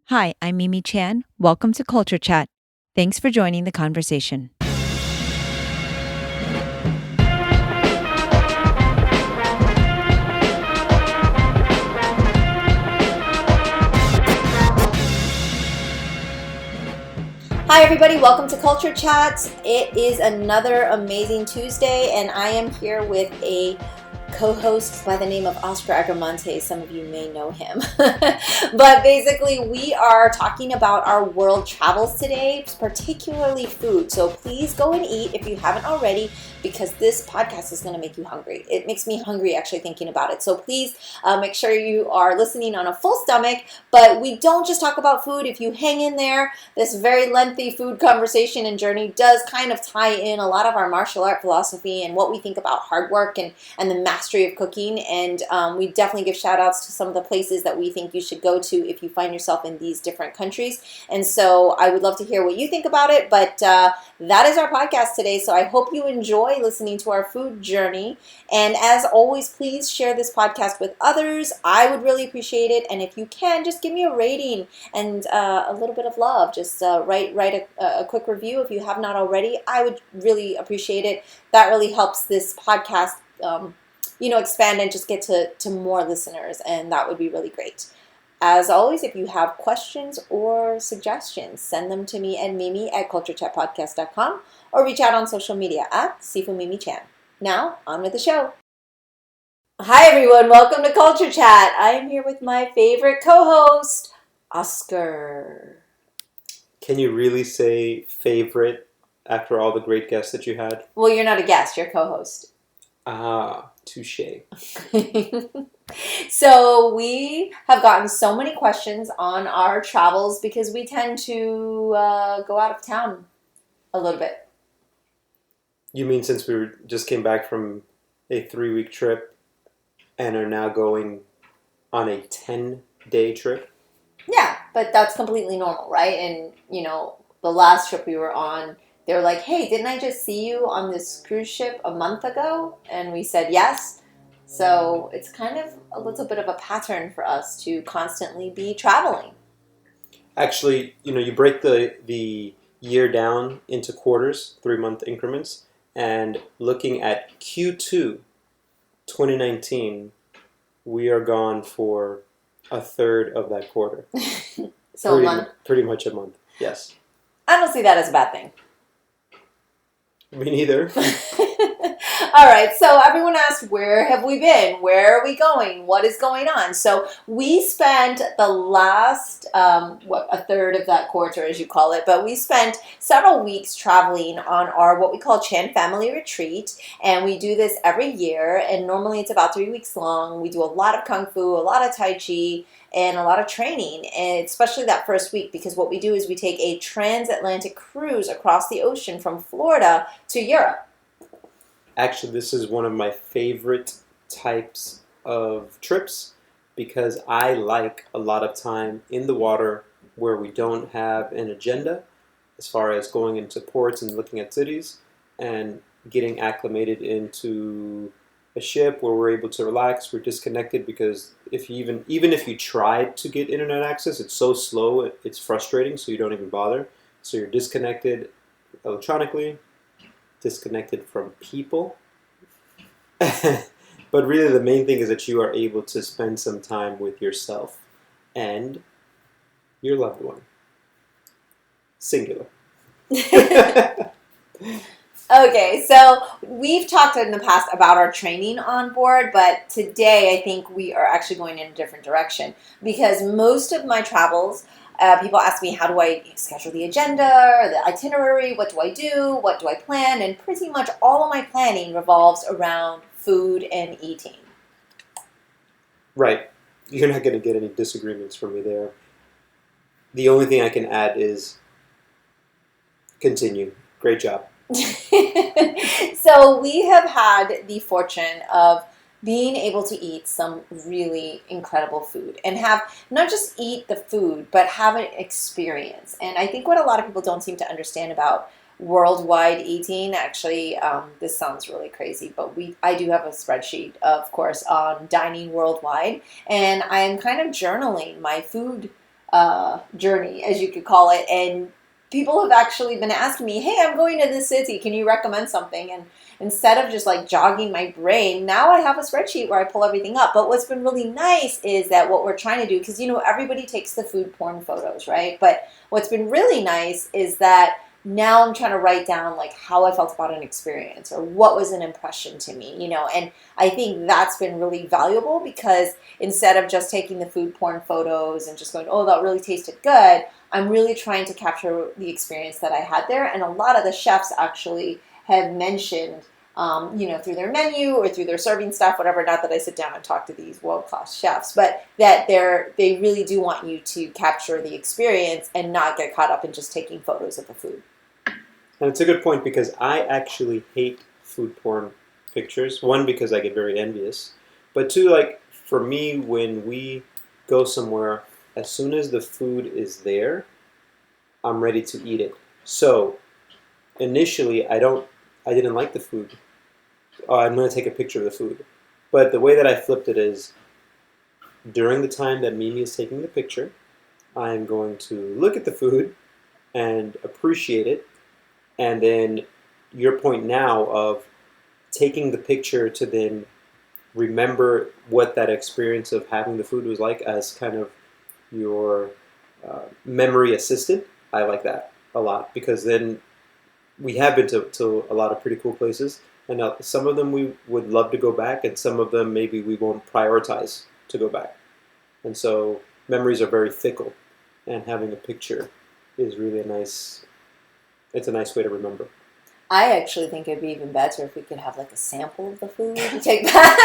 Hi, I'm Mimi Chan. Welcome to Culture Chat. Thanks for joining the conversation. Hi everybody, welcome to Culture Chats. It is another amazing Tuesday and I am here with a co-host by the name of Oscar Agramonte. Some of you may know him. But basically we are talking about our world travels today, particularly food. So please go and eat if you haven't already, because this podcast is going to make you hungry. It makes me hungry actually thinking about it. So please make sure you are listening on a full stomach. But we don't just talk about food. If you hang in there, this very lengthy food conversation and journey does kind of tie in a lot of our martial art philosophy and what we think about hard work and the mastery of cooking. And we definitely give shout outs to some of the places that we think you should go to if you find yourself in these different countries. And so I would love to hear what you think about it. But that is our podcast today. So I hope you enjoy listening to our food journey. And as always, please share this podcast with others. I would really appreciate it. And if you can, just give me a rating and a little bit of love. Just write a quick review if you have not already. I would really appreciate it. That really helps this podcast expand and just get to more listeners, and that would be really great. As always, if you have questions or suggestions, send them to me and Mimi at culturechatpodcast.com or reach out on social media at SifuMimiChan. Now, on with the show. Hi everyone, welcome to Culture Chat. I am here with my favorite co-host, Oscar. Can you really say favorite after all the great guests that you had? Well, you're not a guest, you're co-host. Ah, touche. So we have gotten so many questions on our travels because we tend to go out of town a little bit. You mean since just came back from a 3-week trip and are now going on a 10-day trip? Yeah, but that's completely normal, right? And, the last trip we were on, they were like, hey, didn't I just see you on this cruise ship a month ago? And we said yes. So it's kind of a little bit of a pattern for us to constantly be traveling. Actually, you break the year down into quarters, 3-month increments, and looking at Q2 2019, we are gone for a third of that quarter. So a month? Pretty much a month, yes. I don't see that as a bad thing. Me neither. All right, so everyone asked, where have we been? Where are we going? What is going on? So we spent the last, a third of that quarter, as you call it, but we spent several weeks traveling on our, what we call Chan Family Retreat, and we do this every year, and normally it's about 3 weeks long. We do a lot of Kung Fu, a lot of Tai Chi, and a lot of training, and especially that first week, because what we do is we take a transatlantic cruise across the ocean from Florida to Europe. Actually, this is one of my favorite types of trips because I like a lot of time in the water where we don't have an agenda as far as going into ports and looking at cities and getting acclimated into a ship where we're able to relax. We're disconnected because even if you tried to get internet access, it's so slow, it's frustrating, so you don't even bother. So you're disconnected electronically, disconnected from people. But really the main thing is that you are able to spend some time with yourself and your loved one. Singular. Okay, so we've talked in the past about our training on board, but today I think we are actually going in a different direction because most of my travels, people ask me, how do I schedule the agenda or the itinerary? What do I do? What do I plan? And pretty much all of my planning revolves around food and eating. Right. You're not going to get any disagreements from me there. The only thing I can add is continue. Great job. So we have had the fortune of being able to eat some really incredible food and have not just eat the food, but have an experience. And I think what a lot of people don't seem to understand about worldwide eating, actually, this sounds really crazy, but I do have a spreadsheet, of course, on dining worldwide, and I am kind of journaling my food journey, as you could call it. And people have actually been asking me, hey, I'm going to this city. Can you recommend something? And instead of just like jogging my brain, now I have a spreadsheet where I pull everything up. But what's been really nice is that what we're trying to do, because, everybody takes the food porn photos, right? But what's been really nice is that now I'm trying to write down like how I felt about an experience or what was an impression to me, and I think that's been really valuable because instead of just taking the food porn photos and just going, oh, that really tasted good, I'm really trying to capture the experience that I had there. And a lot of the chefs actually have mentioned, through their menu or through their serving staff, whatever, not that I sit down and talk to these world-class chefs, but that they really do want you to capture the experience and not get caught up in just taking photos of the food. And it's a good point because I actually hate food porn pictures. One, because I get very envious. But two, like for me, when we go somewhere, as soon as the food is there, I'm ready to eat it. So initially, I didn't like the food. Oh, I'm going to take a picture of the food. But the way that I flipped it is, during the time that Mimi is taking the picture, I'm going to look at the food and appreciate it. And then your point now of taking the picture to then remember what that experience of having the food was like as kind of your memory assistant, I like that a lot because then we have been to a lot of pretty cool places. And some of them we would love to go back, and some of them maybe we won't prioritize to go back. And so memories are very fickle, and having a picture is really it's a nice way to remember. I actually think it'd be even better if we could have like a sample of the food to take back.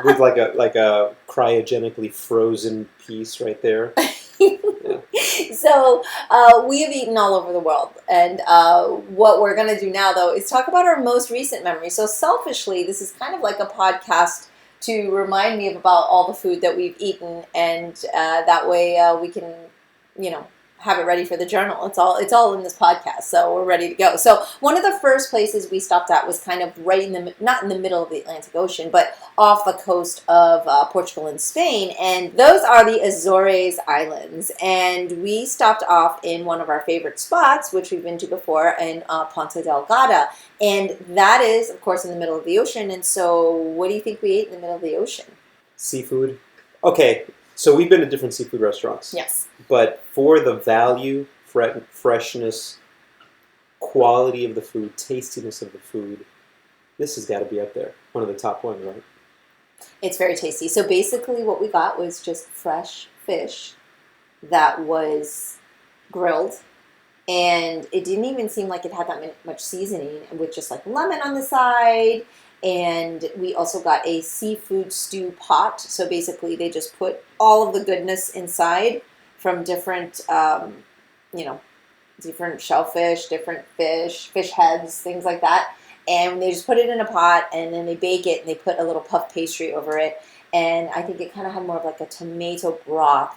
With like a cryogenically frozen piece right there. Yeah. So we have eaten all over the world, and what we're going to do now, though, is talk about our most recent memories. So selfishly, this is kind of like a podcast to remind me about all the food that we've eaten, and that way we can, have it ready for the journal. It's all in this podcast, so we're ready to go. So one of the first places we stopped at was kind of right not in the middle of the Atlantic Ocean, but off the coast of Portugal and Spain, and those are the Azores Islands. And we stopped off in one of our favorite spots, which we've been to before, in Ponta Delgada, and that is, of course, in the middle of the ocean. And so, what do you think we ate in the middle of the ocean? Seafood. Okay, so we've been to different seafood restaurants. Yes. But for the value, freshness, quality of the food, tastiness of the food, this has got to be up there. One of the top ones, right? It's very tasty. So basically what we got was just fresh fish that was grilled. And it didn't even seem like it had that much seasoning, with just like lemon on the side. And we also got a seafood stew pot. So basically they just put all of the goodness inside from different, different shellfish, different fish heads, things like that. And they just put it in a pot, and then they bake it, and they put a little puff pastry over it. And I think it kind of had more of like a tomato broth,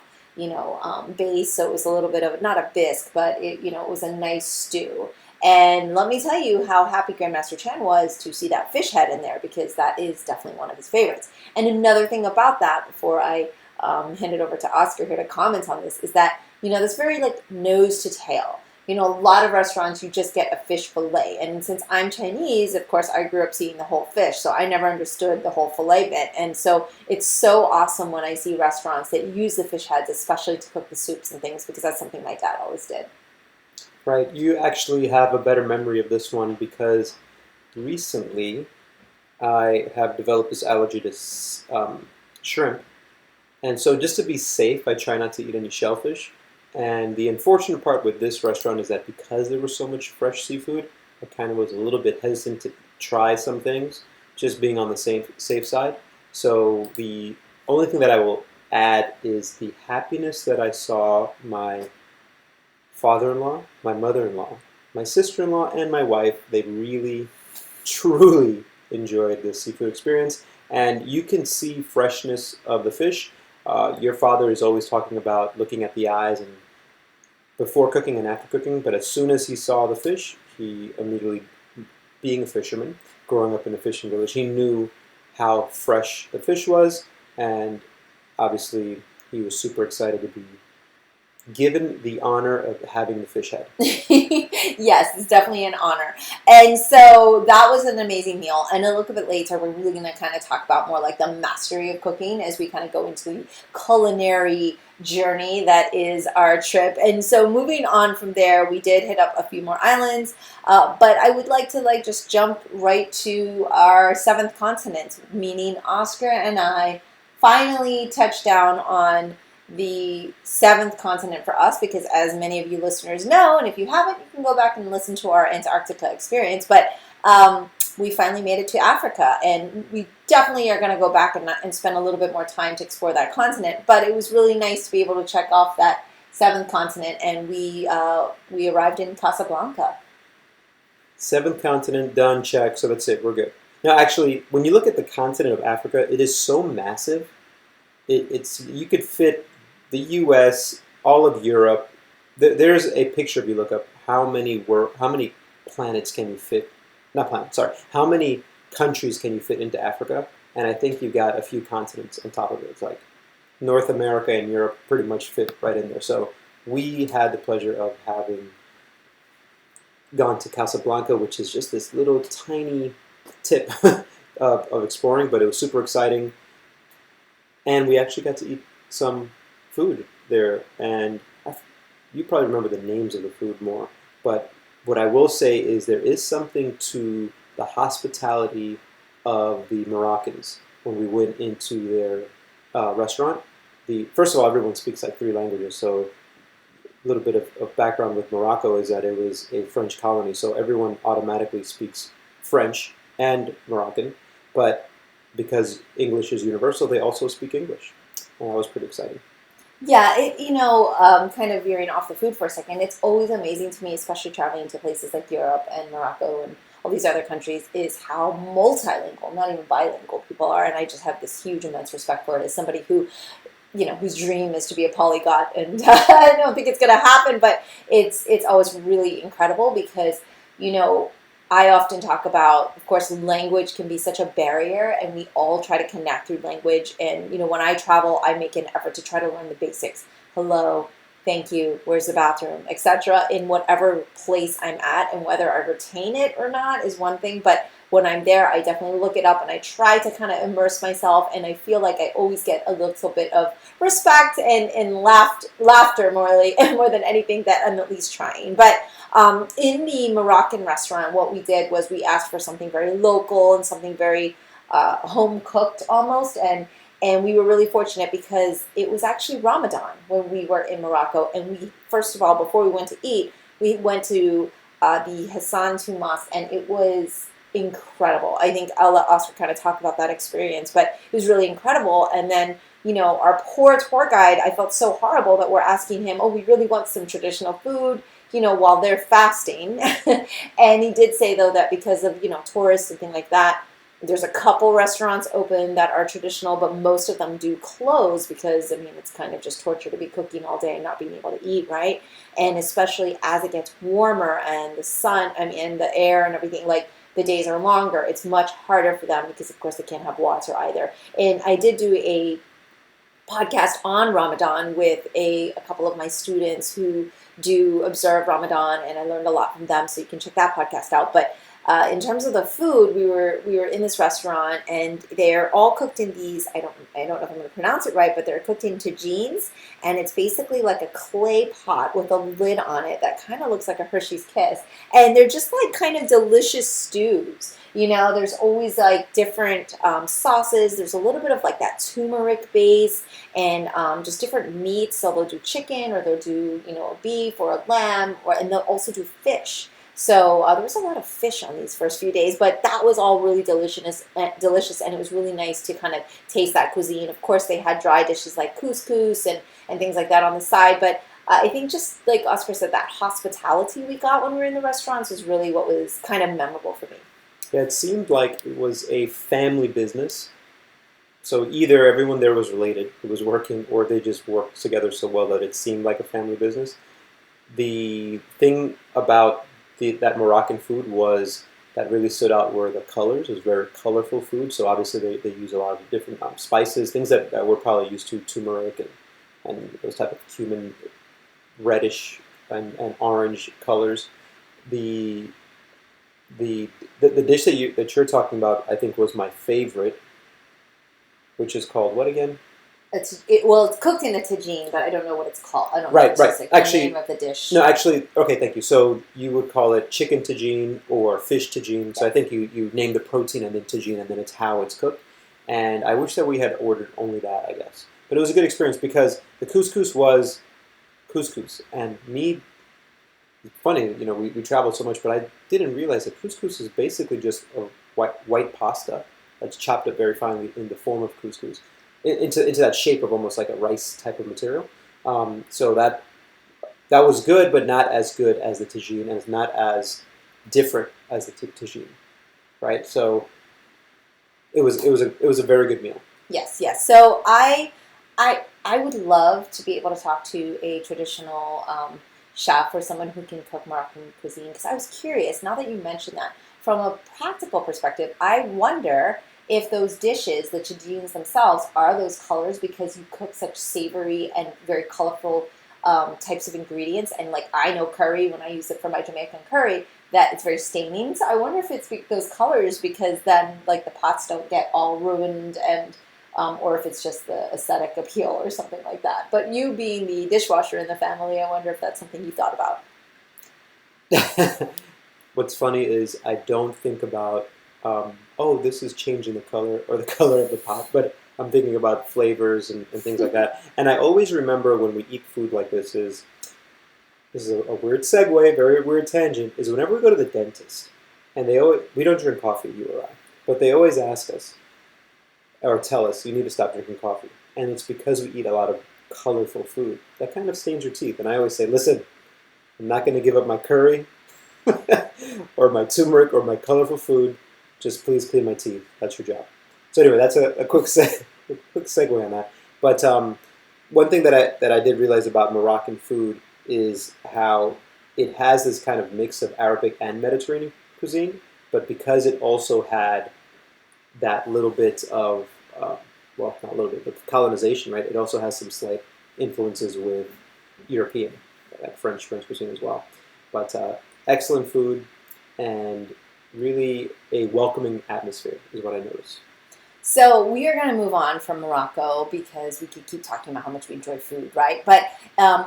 base. So it was a little bit of, not a bisque, but it was a nice stew. And let me tell you how happy Grandmaster Chen was to see that fish head in there, because that is definitely one of his favorites. And another thing about that, before I hand it over to Oscar here to comment on this, is that, this very like nose to tail. A lot of restaurants, you just get a fish fillet. And since I'm Chinese, of course, I grew up seeing the whole fish. So I never understood the whole fillet bit. And so it's so awesome when I see restaurants that use the fish heads, especially to cook the soups and things, because that's something my dad always did. Right. You actually have a better memory of this one because recently I have developed this allergy to shrimp. And so just to be safe, I try not to eat any shellfish. And the unfortunate part with this restaurant is that because there was so much fresh seafood, I kind of was a little bit hesitant to try some things, just being on the safe side. So the only thing that I will add is the happiness that I saw my father-in-law, my mother-in-law, my sister-in-law, and my wife. They really, truly enjoyed this seafood experience. And you can see freshness of the fish. Your father is always talking about looking at the eyes and before cooking and after cooking, but as soon as he saw the fish, he immediately, being a fisherman, growing up in a fishing village, he knew how fresh the fish was, and obviously he was super excited to be given the honor of having the fish head. Yes, it's definitely an honor. And so that was an amazing meal. And a little bit later, we're really going to kind of talk about more like the mastery of cooking as we kind of go into the culinary journey that is our trip. And so moving on from there, we did hit up a few more islands, but I would like to just jump right to our seventh continent, meaning Oscar and I finally touched down on the seventh continent for us, because as many of you listeners know, and if you haven't, you can go back and listen to our Antarctica experience, but we finally made it to Africa, and we definitely are going to go back and spend a little bit more time to explore that continent. But it was really nice to be able to check off that seventh continent, and we arrived in Casablanca. Seventh continent done, check. So that's it. We're good. Now, actually, when you look at the continent of Africa, it is so massive. It's you could fit the U.S., all of Europe. There's a picture if you look up how many planets can you fit? Not planets, sorry. How many countries can you fit into Africa? And I think you got a few continents on top of it. It's like North America and Europe pretty much fit right in there. So we had the pleasure of having gone to Casablanca, which is just this little tiny tip of exploring, but it was super exciting. And we actually got to eat some food there, and you probably remember the names of the food more, but what I will say is there is something to the hospitality of the Moroccans when we went into their restaurant. First of all, everyone speaks like 3 languages, so a little bit of background with Morocco is that it was a French colony, so everyone automatically speaks French and Moroccan, but because English is universal, they also speak English, and that was pretty exciting. Yeah, kind of veering off the food for a second, it's always amazing to me, especially traveling to places like Europe and Morocco and all these other countries, is how multilingual, not even bilingual, people are. And I just have this huge, immense respect for it as somebody who, whose dream is to be a polyglot. And I don't think it's going to happen, but it's always really incredible because, I often talk about, of course, language can be such a barrier, and we all try to connect through language. And, when I travel, I make an effort to try to learn the basics. Hello, thank you, where's the bathroom, etc. in whatever place I'm at, and whether I retain it or not is one thing. But when I'm there, I definitely look it up, and I try to kind of immerse myself, and I feel like I always get a little bit of respect and laughter more than anything, that I'm at least trying. But in the Moroccan restaurant, what we did was we asked for something very local and something very home cooked almost, and we were really fortunate because it was actually Ramadan when we were in Morocco, and we, first of all, before we went to eat, we went to the Hassan II Mosque, and it was incredible. I think I'll let Oscar kind of talk about that experience, but it was really incredible. And then, our poor tour guide, I felt so horrible that we're asking him, oh, we really want some traditional food, while they're fasting. And he did say, though, that because of, tourists and things like that, there's a couple restaurants open that are traditional, but most of them do close because, it's kind of just torture to be cooking all day and not being able to eat, right? And especially as it gets warmer and the sun, and the air and everything, like, the days are longer, it's much harder for them because, of course, they can't have water either. And I did do a podcast on Ramadan with a couple of my students who do observe Ramadan, and I learned a lot from them, so you can check that podcast out. But in terms of the food, we were in this restaurant, and they're all cooked in these, I don't know if I'm going to pronounce it right, but they're cooked in tagines, and it's basically like a clay pot with a lid on it that kind of looks like a Hershey's Kiss, and they're just like kind of delicious stews. There's always like different sauces. There's a little bit of like that turmeric base, and just different meats. So they'll do chicken, or they'll do a beef or a lamb, and they'll also do fish. So there was a lot of fish on these first few days, but that was all really delicious, and it was really nice to kind of taste that cuisine. Of course, they had dry dishes like couscous and things like that on the side, but I think just like Oscar said, that hospitality we got when we were in the restaurants was really what was kind of memorable for me. Yeah, it seemed like it was a family business. So either everyone there was related, who was working, or they just worked together so well that it seemed like a family business. The thing about that Moroccan food that really stood out were the colors. It was very colorful food, so obviously they use a lot of different spices, things that we're probably used to, turmeric and those type of cumin reddish and orange colors. The the dish that you're talking about, I think, was my favorite, which is called what again? It's cooked in a tagine, but I don't know what it's called. I don't know Right, right. the Actually, name of the dish. no, actually, okay, thank you. So you would call it chicken tagine or fish tagine. So I think you name the protein and then tagine, and then it's how it's cooked. And I wish that we had ordered only that, I guess. But it was a good experience because the couscous was couscous, and me. Funny, we traveled so much, but I didn't realize that couscous is basically just a white pasta that's chopped up very finely in the form of couscous, into that shape of almost like a rice type of material. So that was good, but not as good as the tagine, and it's not as different as the tagine, right? So it was a very good meal. Yes, yes. So I would love to be able to talk to a traditional chef or someone who can cook Moroccan cuisine because I was curious. Now that you mentioned that, from a practical perspective, I wonder if those dishes, the tagines themselves, are those colors because you cook such savory and very colorful types of ingredients. And like I know curry when I use it for my Jamaican curry, that it's very staining. So I wonder if it's those colors because then like the pots don't get all ruined and or if it's just the aesthetic appeal or something like that. But you being the dishwasher in the family, I wonder if that's something you thought about. What's funny is I don't think about, oh, this is changing the color or the color of the pot, but I'm thinking about flavors and things like that. And I always remember when we eat food like this is a weird segue, very weird tangent, is whenever we go to the dentist, and we don't drink coffee, you or I, but they always ask us, or tell us, you need to stop drinking coffee. And it's because we eat a lot of colorful food. That kind of stains your teeth. And I always say, listen, I'm not going to give up my curry or my turmeric or my colorful food. Just please clean my teeth. That's your job. So anyway, that's a quick segue on that. But one thing that I did realize about Moroccan food is how it has this kind of mix of Arabic and Mediterranean cuisine, but because it also had that little bit of, well, not a little bit, but colonization, right? It also has some slight influences with European, like French cuisine as well. But excellent food and really a welcoming atmosphere is what I noticed. So we are going to move on from Morocco because we could keep talking about how much we enjoy food, right? But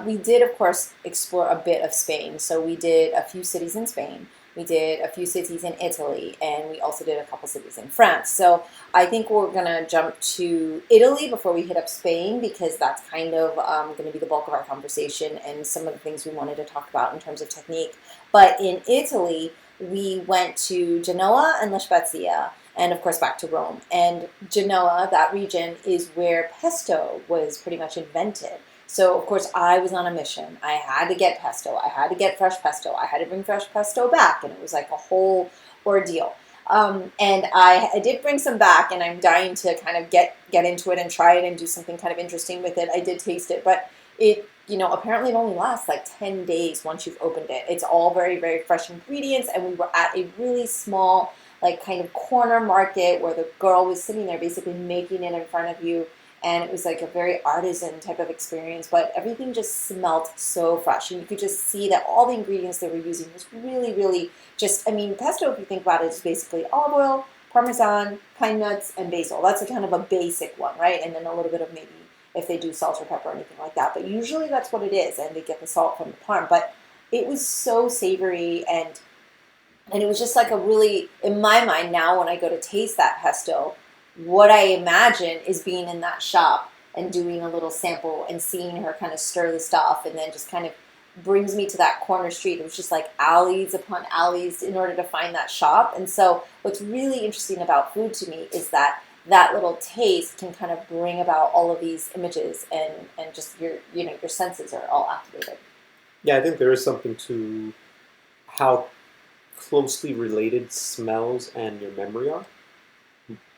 we did, of course, explore a bit of Spain. So we did a few cities in Spain. We did a few cities in Italy, and we also did a couple cities in France. So I think we're going to jump to Italy before we hit up Spain because that's kind of going to be the bulk of our conversation and some of the things we wanted to talk about in terms of technique. But in Italy, we went to Genoa and La Spezia, and of course back to Rome. And Genoa, that region, is where pesto was pretty much invented. So, of course, I was on a mission. I had to get pesto. I had to get fresh pesto. I had to bring fresh pesto back, and it was like a whole ordeal. And I did bring some back, and I'm dying to kind of get into it and try it and do something kind of interesting with it. I did taste it, but it, apparently it only lasts like 10 days once you've opened it. It's all very, very fresh ingredients, and we were at a really small, like kind of corner market where the girl was sitting there basically making it in front of you. And it was like a very artisan type of experience, but everything just smelled so fresh. And you could just see that all the ingredients they were using was really, really just, pesto, if you think about it, is basically olive oil, Parmesan, pine nuts, and basil. That's a kind of a basic one, right? And then a little bit of maybe if they do salt or pepper or anything like that. But usually that's what it is, and they get the salt from the parm. But it was so savory, and it was just like a really, in my mind now when I go to taste that pesto, what I imagine is being in that shop and doing a little sample and seeing her kind of stir the stuff and then just kind of brings me to that corner street. It was just like alleys upon alleys in order to find that shop. And so what's really interesting about food to me is that little taste can kind of bring about all of these images and just your senses are all activated. Yeah, I think there is something to how closely related smells and your memory are,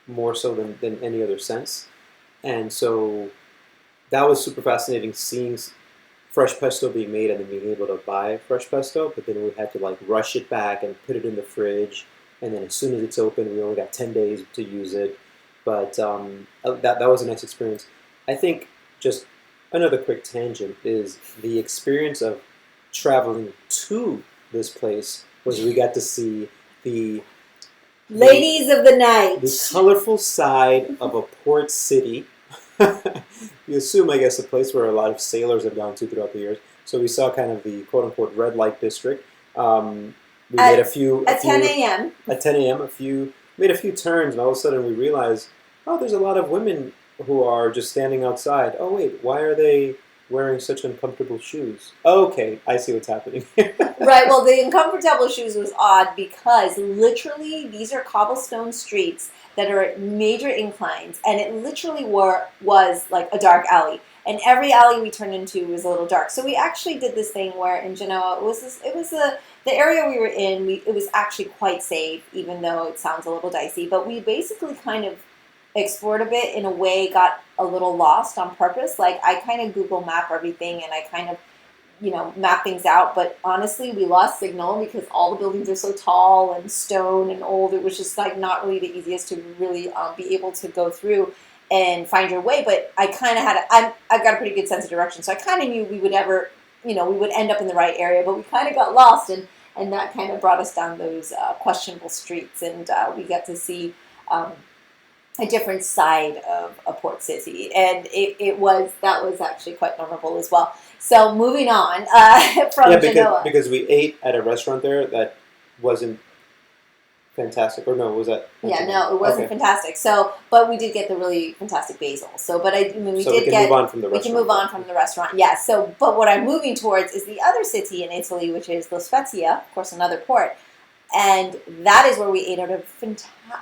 more so than any other sense. And so that was super fascinating seeing fresh pesto being made and then being able to buy fresh pesto, but then we had to like rush it back and put it in the fridge. And then as soon as it's open, we only got 10 days to use it. But that was a nice experience. I think just another quick tangent is the experience of traveling to this place was we got to see the Ladies of the night. the colorful side of a port city. You assume, I guess, a place where a lot of sailors have gone to throughout the years. So we saw kind of the quote unquote red light district. We made a few at 10 a.m. At 10 a.m. Made a few turns, and all of a sudden we realized, oh, there's a lot of women who are just standing outside. Oh wait, why are they wearing such uncomfortable shoes? Okay, I see what's happening. Right, well, the uncomfortable shoes was odd because literally these are cobblestone streets that are at major inclines, and it literally was like a dark alley. And every alley we turned into was a little dark. So we actually did this thing where in Genoa, the area we were in, it was actually quite safe, even though it sounds a little dicey. But we basically kind of explored a bit in a way, got a little lost on purpose. Like I kind of Google map everything and I kind of, map things out. But honestly, we lost signal because all the buildings are so tall and stone and old. It was just like not really the easiest to really be able to go through and find your way. But I kind of I've got a pretty good sense of direction. So I kind of knew we would we would end up in the right area, but we kind of got lost and that kind of brought us down those questionable streets. And we got to see a different side of a port city, and that was actually quite memorable as well. So moving on from Genoa, because we ate at a restaurant there that wasn't fantastic, or no, was that? Yeah, no, it wasn't fantastic. So, but we did get the really fantastic basil. So, but we can move on from the restaurant. We can move on from the restaurant. Yeah. So, but what I'm moving towards is the other city in Italy, which is La Spezia, of course, another port. And that is where we ate at a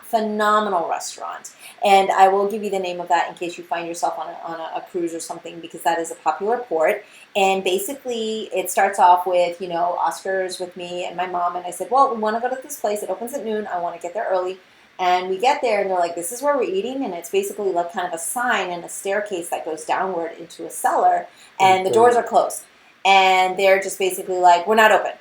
phenomenal restaurant. And I will give you the name of that in case you find yourself on a cruise or something, because that is a popular port. And basically, it starts off with, Oscar's with me and my mom. And I said, well, we want to go to this place. It opens at noon. I want to get there early. And we get there, and they're like, this is where we're eating. And it's basically like kind of a sign and a staircase that goes downward into a cellar. And the doors are closed. And they're just basically like, we're not open.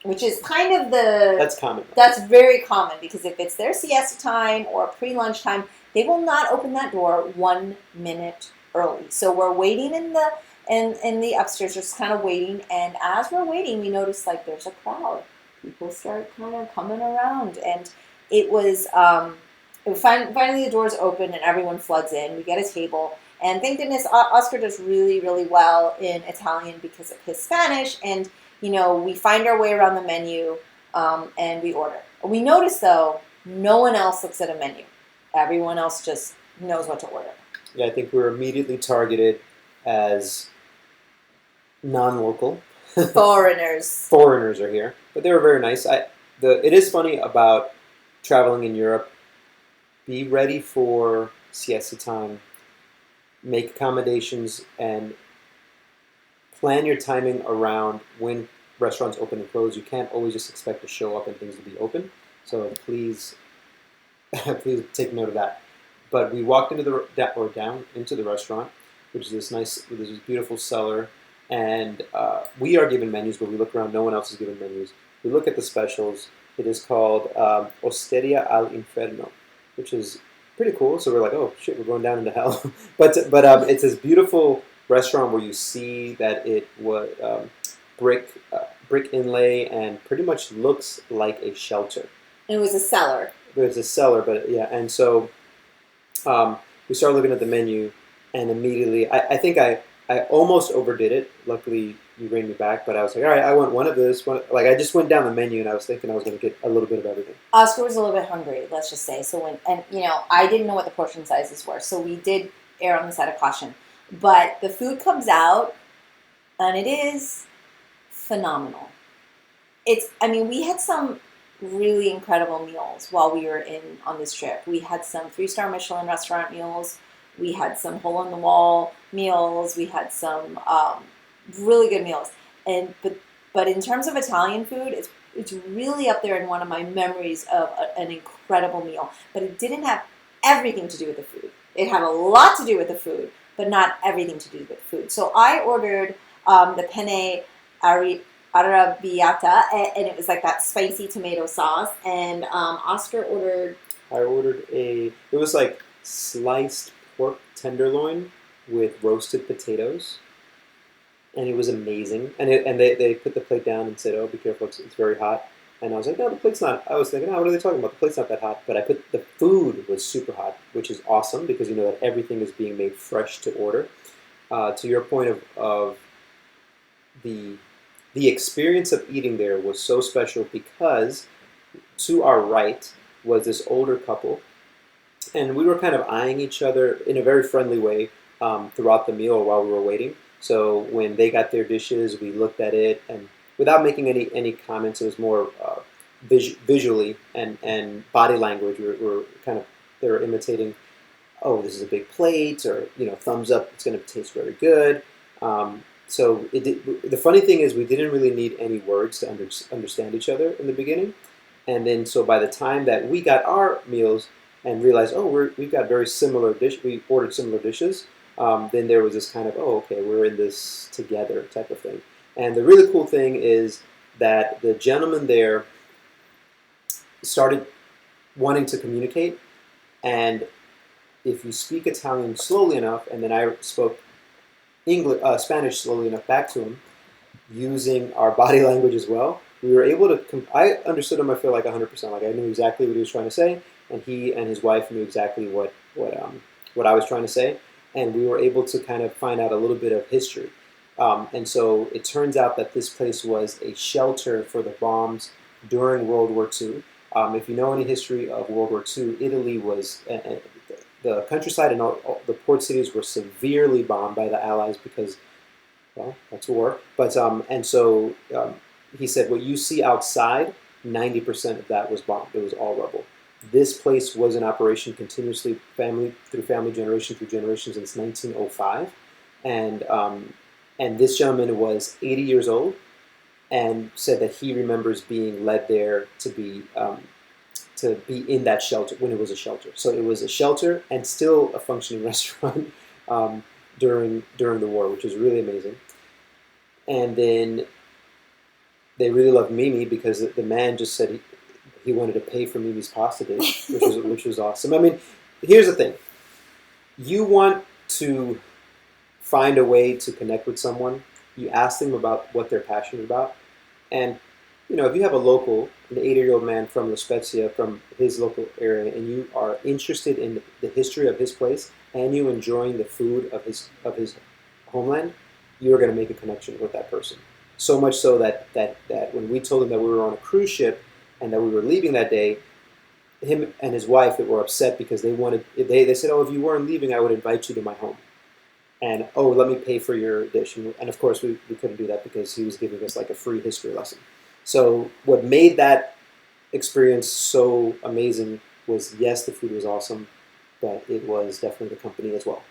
Which is kind of That's common. That's very common, because if it's their siesta time or pre-lunch time, they will not open that door 1 minute early. So we're waiting in the upstairs, just kind of waiting. And as we're waiting, we notice like there's a crowd. People start kind of coming around, and it was finally the doors open and everyone floods in. We get a table, and thank goodness Oscar does really, really well in Italian because of his Spanish. And we find our way around the menu, and we order. We notice, though, no one else looks at a menu. Everyone else just knows what to order. Yeah, I think we're immediately targeted as non-local. Foreigners. Foreigners are here, but they were very nice. It is funny about traveling in Europe. Be ready for siesta time. Make accommodations and plan your timing around when restaurants open and close. You can't always just expect to show up and things to be open. So please take note of that. But we walked down into the restaurant, which is this beautiful cellar, and we are given menus, but we look around. No one else is given menus. We look at the specials. It is called Osteria al Inferno, which is pretty cool. So we're like, oh shit, we're going down into hell. but it's this beautiful restaurant where you see that it was brick inlay and pretty much looks like a shelter. And it was a cellar. It was a cellar, but yeah. And so we started looking at the menu, and immediately I think I almost overdid it. Luckily, you reined me back, but I was like, all right, I want one of this. I just went down the menu, and I was thinking I was going to get a little bit of everything. Oscar was a little bit hungry, let's just say. So I didn't know what the portion sizes were, so we did err on the side of caution. But the food comes out, and it is phenomenal. We had some really incredible meals while we were on this trip. We had some 3-star Michelin restaurant meals. We had some hole-in-the-wall meals. We had some really good meals. But in terms of Italian food, it's really up there in one of my memories of an incredible meal. But it didn't have everything to do with the food. It had a lot to do with the food, but not everything to do with food. So I ordered the penne arrabbiata, and it was like that spicy tomato sauce. And Oscar ordered... I ordered it was like sliced pork tenderloin with roasted potatoes. and it was amazing. And they put the plate down and said, "Oh, be careful, it's very hot." And I was like, "No, the plate's not." I was thinking, "Oh, what are they talking about? The plate's not that hot." But the food was super hot, which is awesome because you know that everything is being made fresh to order. To your point of the the experience of eating there was so special because to our right was this older couple, and we were kind of eyeing each other in a very friendly way throughout the meal while we were waiting. So when they got their dishes, we looked at it, and without making any comments, it was more visually and body language. We were kind of they were imitating. Oh, this is a big plate, or you know, thumbs up. It's going to taste very good. So the funny thing is, we didn't really need any words to understand each other in the beginning, and then so by the time that we got our meals and realized, oh, we've got very similar dish. We ordered similar dishes. Then there was this kind of, oh, okay, we're in this together type of thing. And the really cool thing is that the gentleman there started wanting to communicate, and if you speak Italian slowly enough, and then I spoke Spanish slowly enough back to him, using our body language as well, we were able to. I understood him. I feel like 100%. Like I knew exactly what he was trying to say, and he and his wife knew exactly what I was trying to say, and we were able to kind of find out a little bit of history. And so it turns out that this place was a shelter for the bombs during World War II. If you know any history of World War II, Italy was the countryside and all the port cities were severely bombed by the Allies because, well, that's war. But and so he said, what you see outside, 90% of that was bombed. It was all rubble. This place was in operation continuously, family generation through generation since 1905, and this gentleman was 80 years old, and said that he remembers being led there to be in that shelter when it was a shelter. So it was a shelter and still a functioning restaurant during the war, which was really amazing. And then they really loved Mimi because the man just said he wanted to pay for Mimi's pasta dish, which was awesome. I mean, here's the thing: you want to find a way to connect with someone. You ask them about what they're passionate about, and you know, if you have an 80-year-old man from La Spezia, from his local area, and you are interested in the history of his place, and you enjoying the food of his homeland, you're going to make a connection with that person. So much so that when we told him that we were on a cruise ship and that we were leaving that day, him and his wife were upset because they said, oh, if you weren't leaving, I would invite you to my home. And, oh, let me pay for your dish. And of course, we couldn't do that because he was giving us like a free history lesson. So what made that experience so amazing was, yes, the food was awesome, but it was definitely the company as well.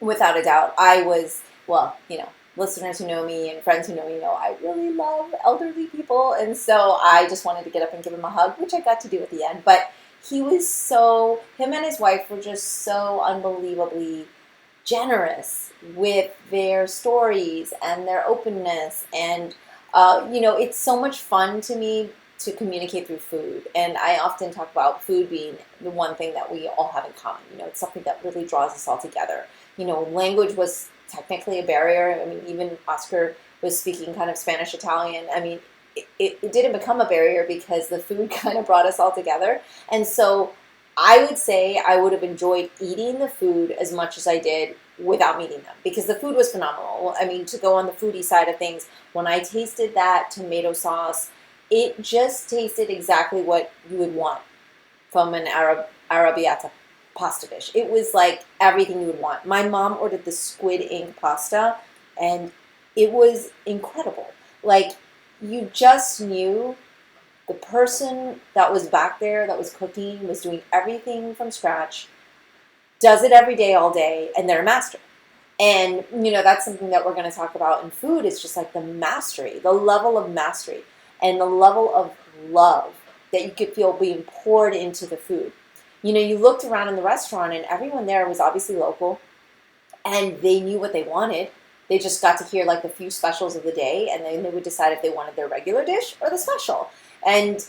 Without a doubt. I was, well, you know, listeners who know me and friends who know me know I really love elderly people. And so I just wanted to get up and give him a hug, which I got to do at the end. But him and his wife were just so unbelievably generous with their stories and their openness. And, you know, it's so much fun to me to communicate through food. And I often talk about food being the one thing that we all have in common. You know, it's something that really draws us all together. You know, language was technically a barrier. I mean, even Oscar was speaking kind of Spanish Italian. I mean, it didn't become a barrier because the food kind of brought us all together. And so I would say I would have enjoyed eating the food as much as I did without meeting them, because the food was phenomenal. I mean, to go on the foodie side of things, when I tasted that tomato sauce, it just tasted exactly what you would want from an arrabbiata pasta dish. It was like everything you would want. My mom ordered the squid ink pasta, and it was incredible. Like, you just knew the person that was back there that was cooking was doing everything from scratch, does it every day, all day, and they're a master. And, you know, that's something that we're going to talk about in food. It's just like the mastery, the level of mastery, and the level of love that you could feel being poured into the food. You know, you looked around in the restaurant and everyone there was obviously local and they knew what they wanted. They just got to hear like the few specials of the day, and then they would decide if they wanted their regular dish or the special. And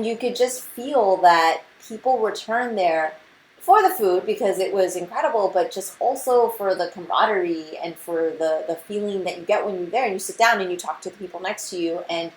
you could just feel that people return there for the food because it was incredible, but just also for the camaraderie and for the feeling that you get when you're there and you sit down and you talk to the people next to you. And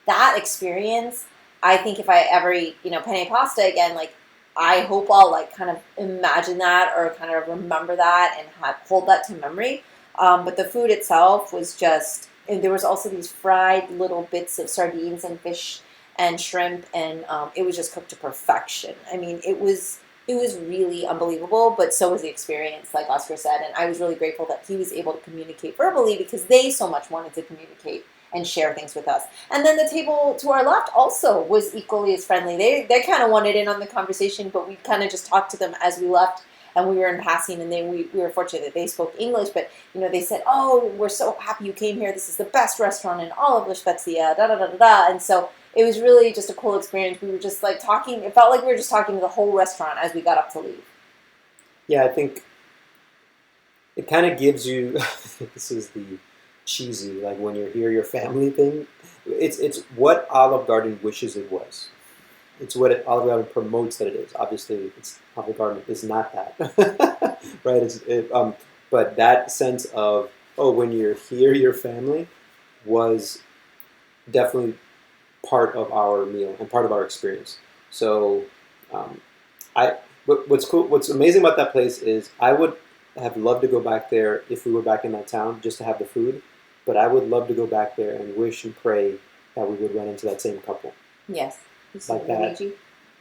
that experience, I think if I ever eat, penne pasta again, like I hope I'll like kind of imagine that or kind of remember that and hold that to memory. But the food itself was just, and there was also these fried little bits of sardines and fish and shrimp, and it was just cooked to perfection. I mean, it was really unbelievable, but so was the experience, like Oscar said, and I was really grateful that he was able to communicate verbally because they so much wanted to communicate and share things with us. And then the table to our left also was equally as friendly. They kind of wanted in on the conversation, but we kind of just talked to them as we left, and we were in passing, and we were fortunate that they spoke English, but they said, "Oh, we're so happy you came here. This is the best restaurant in all of La Spezia, da da da da da." And so it was really just a cool experience. We were just like talking. It felt like we were just talking to the whole restaurant as we got up to leave. Yeah, I think it kind of gives you. This is the cheesy, like when you're here, your family thing. It's what Olive Garden wishes it was. It's what Olive Garden promotes that it is. Obviously, Olive Garden is not that, right? But that sense of when you're here, your family was definitely part of our meal and part of our experience. So, what's cool, what's amazing about that place is I would have loved to go back there if we were back in that town just to have the food, but I would love to go back there and wish and pray that we would run into that same couple. Yes. Like Luigi.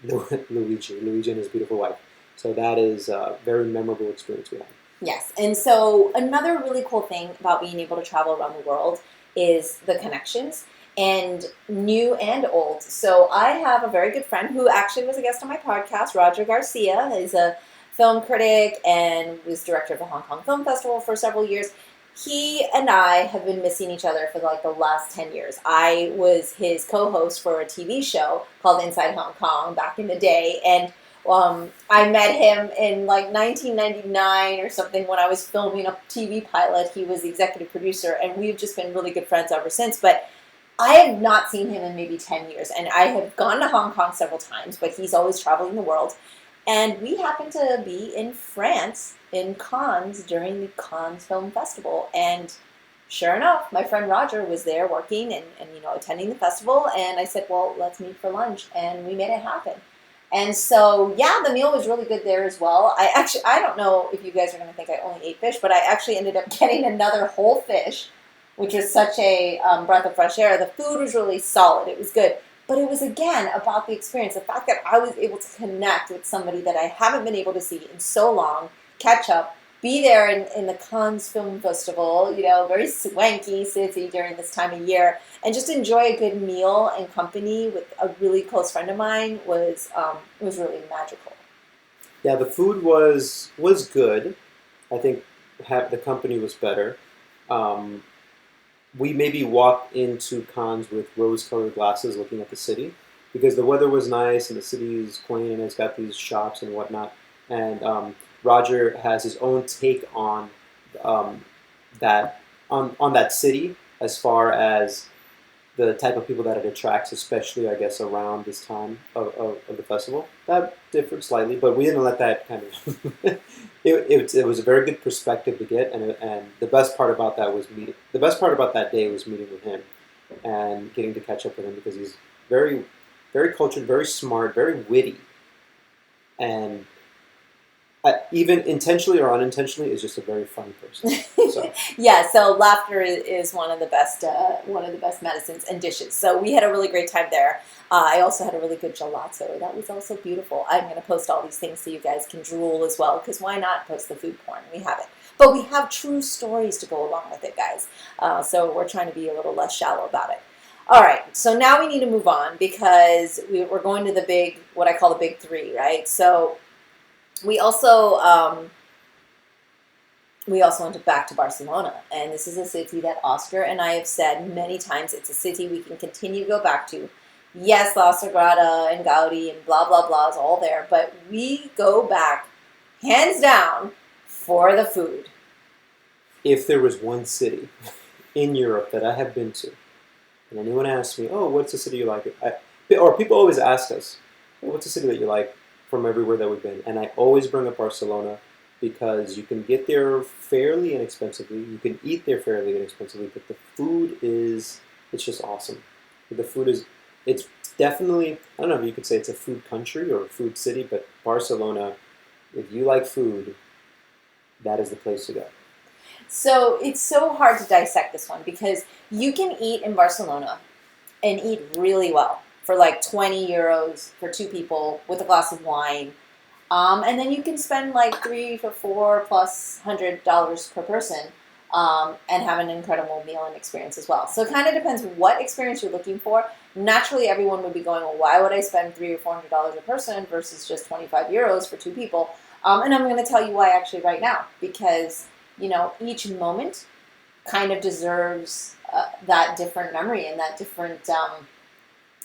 Luigi and his beautiful wife. So that is a very memorable experience we had. Yes, and so another really cool thing about being able to travel around the world is the connections, and new and old. So I have a very good friend who actually was a guest on my podcast, Roger Garcia. He's a film critic and was director of the Hong Kong Film Festival for several years. He and I have been missing each other for like the last 10 years. I was his co-host for a TV show called Inside Hong Kong back in the day, and I met him in like 1999 or something when I was filming a TV pilot. He was the executive producer, and we've just been really good friends ever since. But I have not seen him in maybe 10 years, and I have gone to Hong Kong several times, but he's always traveling the world. And we happened to be in France, in Cannes, during the Cannes Film Festival. And sure enough, my friend Roger was there working and attending the festival. And I said, well, let's meet for lunch. And we made it happen. And so, yeah, the meal was really good there as well. I don't know if you guys are going to think I only ate fish, but I actually ended up getting another whole fish, which was such a breath of fresh air. The food was really solid. It was good. But it was, again, about the experience. The fact that I was able to connect with somebody that I haven't been able to see in so long, catch up, be there in the Cannes Film Festival, very swanky city during this time of year, and just enjoy a good meal and company with a really close friend of mine was really magical. Yeah, the food was good. I think the company was better. We maybe walked into Cannes with rose-colored glasses looking at the city because the weather was nice and the city is quaint and it's got these shops and whatnot. And Roger has his own take on that city as far as the type of people that it attracts, especially, I guess, around this time of the festival. That differed slightly, but we didn't let that kind of... it was a very good perspective to get, and the best part about that was meeting... The best part about that day was meeting with him and getting to catch up with him because he's very, very cultured, very smart, very witty, and even intentionally or unintentionally, is just a very funny person. So. Yeah, so laughter is one of the best medicines and dishes. So we had a really great time there. I also had a really good gelato. That was also beautiful. I'm going to post all these things so you guys can drool as well, because why not post the food porn? We have it. But we have true stories to go along with it, guys. So we're trying to be a little less shallow about it. All right, so now we need to move on because we're going to what I call the big three, right? So we also went back to Barcelona, and this is a city that Oscar and I have said many times it's a city we can continue to go back to. Yes, La Sagrada and Gaudi and blah, blah, blah is all there, but we go back, hands down, for the food. If there was one city in Europe that I have been to, and anyone asks me, oh, what's the city you like? Or people always ask us, hey, what's the city that you like from everywhere that we've been. And I always bring up Barcelona because you can get there fairly inexpensively. You can eat there fairly inexpensively, but the food it's just awesome. The food is, it's definitely, I don't know if you could say it's a food country or a food city, but Barcelona, if you like food, that is the place to go. So it's so hard to dissect this one because you can eat in Barcelona and eat really well for like 20 euros for two people with a glass of wine. And then you can spend like $3 to $4+ per person and have an incredible meal and experience as well. So it kind of depends what experience you're looking for. Naturally, everyone would be going, well, why would I spend $300 or $400 a person versus just 25 euros for two people? And I'm going to tell you why actually right now, because each moment kind of deserves that different memory and that different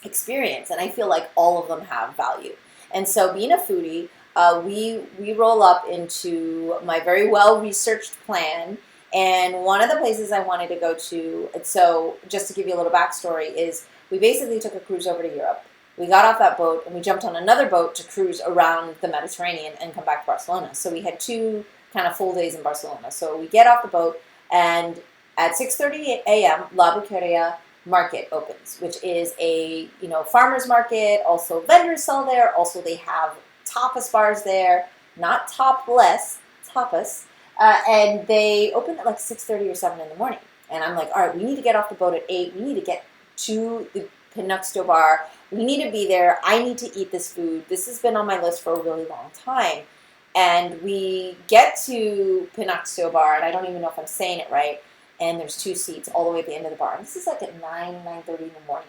experience. And I feel like all of them have value. And so being a foodie, we roll up into my very well-researched plan. And one of the places I wanted to go to, so just to give you a little backstory, is we basically took a cruise over to Europe. We got off that boat and we jumped on another boat to cruise around the Mediterranean and come back to Barcelona. So we had 2 kind of full days in Barcelona. So we get off the boat and at 6:30 a.m. La Buqueria Market opens, which is a farmers market. Also vendors sell there. Also they have tapas bars there, not topless, tapas. And they open at like 6:30 or 7 in the morning. And I'm like, all right, we need to get off the boat at 8. We need to get to the Pinoxio bar. We need to be there. I need to eat this food. This has been on my list for a really long time. And we get to Pinoxio bar, and I don't even know if I'm saying it right, and there's 2 seats all the way at the end of the bar. And this is like at 9:30 in the morning.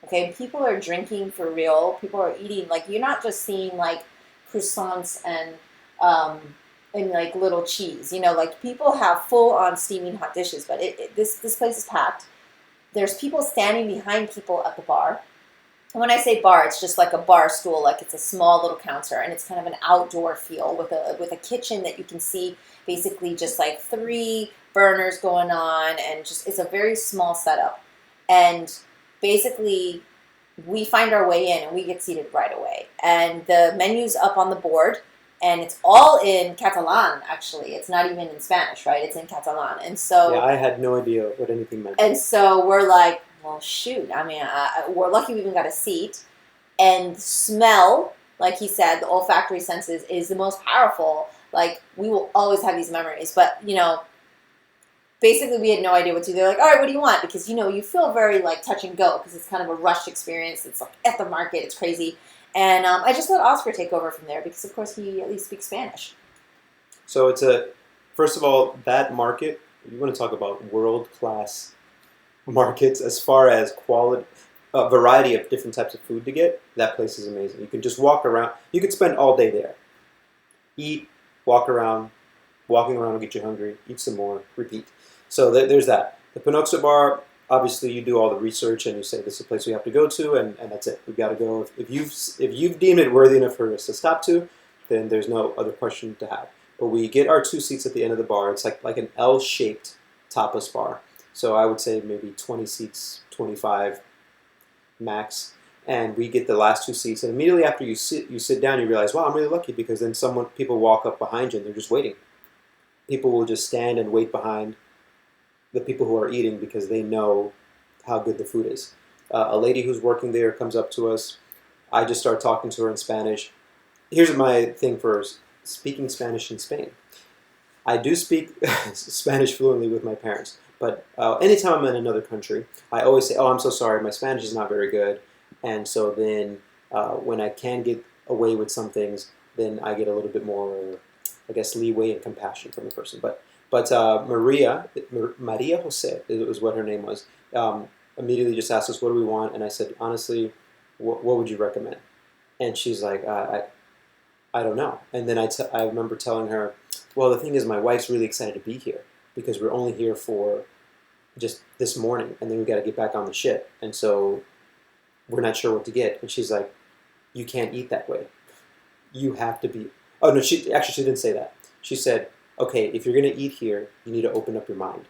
Okay, people are drinking for real. People are eating. Like, you're not just seeing like croissants and like little cheese. Like people have full on steaming hot dishes. But this place is packed. There's people standing behind people at the bar. And when I say bar, it's just like a bar stool, like it's a small little counter, and it's kind of an outdoor feel with a kitchen that you can see basically just like 3 burners going on, and just it's a very small setup. And basically, we find our way in and we get seated right away. And the menu's up on the board, and it's all in Catalan, actually. It's not even in Spanish, right? It's in Catalan. And so Yeah, I had no idea what anything meant. And so we're like, well, shoot. I mean, we're lucky we even got a seat. And smell, like he said, the olfactory senses is the most powerful. Like, we will always have these memories. But, basically we had no idea what to do. They're like, all right, what do you want? Because, you feel very, like, touch and go because it's kind of a rushed experience. It's, like, at the market. It's crazy. And I just let Oscar take over from there because, of course, he at least speaks Spanish. So first of all, that market, you want to talk about world-class markets as far as quality, a variety of different types of food to get. That place is amazing. You can just walk around. You could spend all day there. Eat, walk around, walking around will get you hungry, eat some more, repeat. So there's that. The Pinoxio bar, obviously you do all the research and you say this is a place we have to go to, and that's it. We've got to go. If you've deemed it worthy enough for us to stop to, then there's no other question to have. But we get our 2 seats at the end of the bar. It's like an L-shaped tapas bar. So I would say maybe 20 seats, 25 max. And we get the last 2 seats. And immediately after you sit down, you realize, wow, I'm really lucky, because then people walk up behind you and they're just waiting. People will just stand and wait behind the people who are eating because they know how good the food is. A lady who's working there comes up to us. I just start talking to her in Spanish. Here's my thing for speaking Spanish in Spain. I do speak Spanish fluently with my parents, but anytime I'm in another country, I always say, oh, I'm so sorry, my Spanish is not very good. And so then when I can get away with some things, then I get a little bit more, I guess, leeway and compassion from the person. But Maria Jose is what her name was, immediately just asked us, what do we want? And I said, honestly, what would you recommend? And she's like, I don't know. And then I remember telling her, well, the thing is, my wife's really excited to be here because we're only here for just this morning, and then we got to get back on the ship. And so we're not sure what to get. And she's like, you can't eat that way. You have to be... Oh, no, she didn't say that. She said, okay, if you're going to eat here, you need to open up your mind,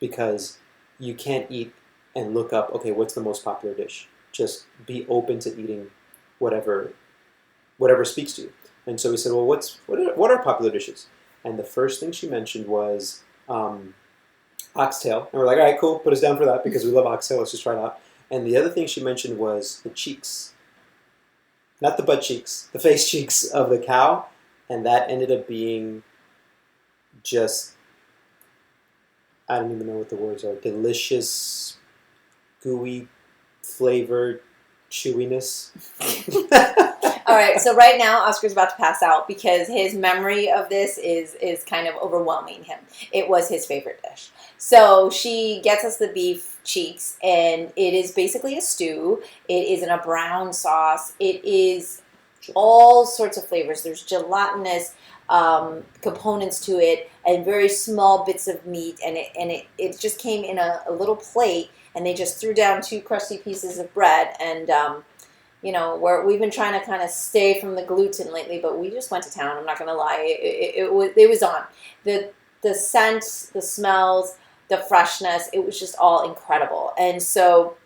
because you can't eat and look up, okay, what's the most popular dish? Just be open to eating whatever whatever speaks to you. And so we said, well, what are popular dishes? And the first thing she mentioned was oxtail. And we're like, all right, cool, put us down for that because we love oxtail. Let's just try it out. And the other thing she mentioned was the cheeks. Not the butt cheeks, the face cheeks of the cow. And that ended up being just, I don't even know what the words are, delicious, gooey, flavored chewiness. All right, so right now Oscar's about to pass out because his memory of this is kind of overwhelming him. It was his favorite dish. So she gets us the beef cheeks, and it is basically a stew. It is in a brown sauce. It is all sorts of flavors. There's gelatinous components to it, and very small bits of meat, and it just came in a little plate, and they just threw down 2 crusty pieces of bread, and we've been trying to kind of stay from the gluten lately, but we just went to town. I'm not gonna lie, it was on. The scent, the smells, the freshness, it was just all incredible. And so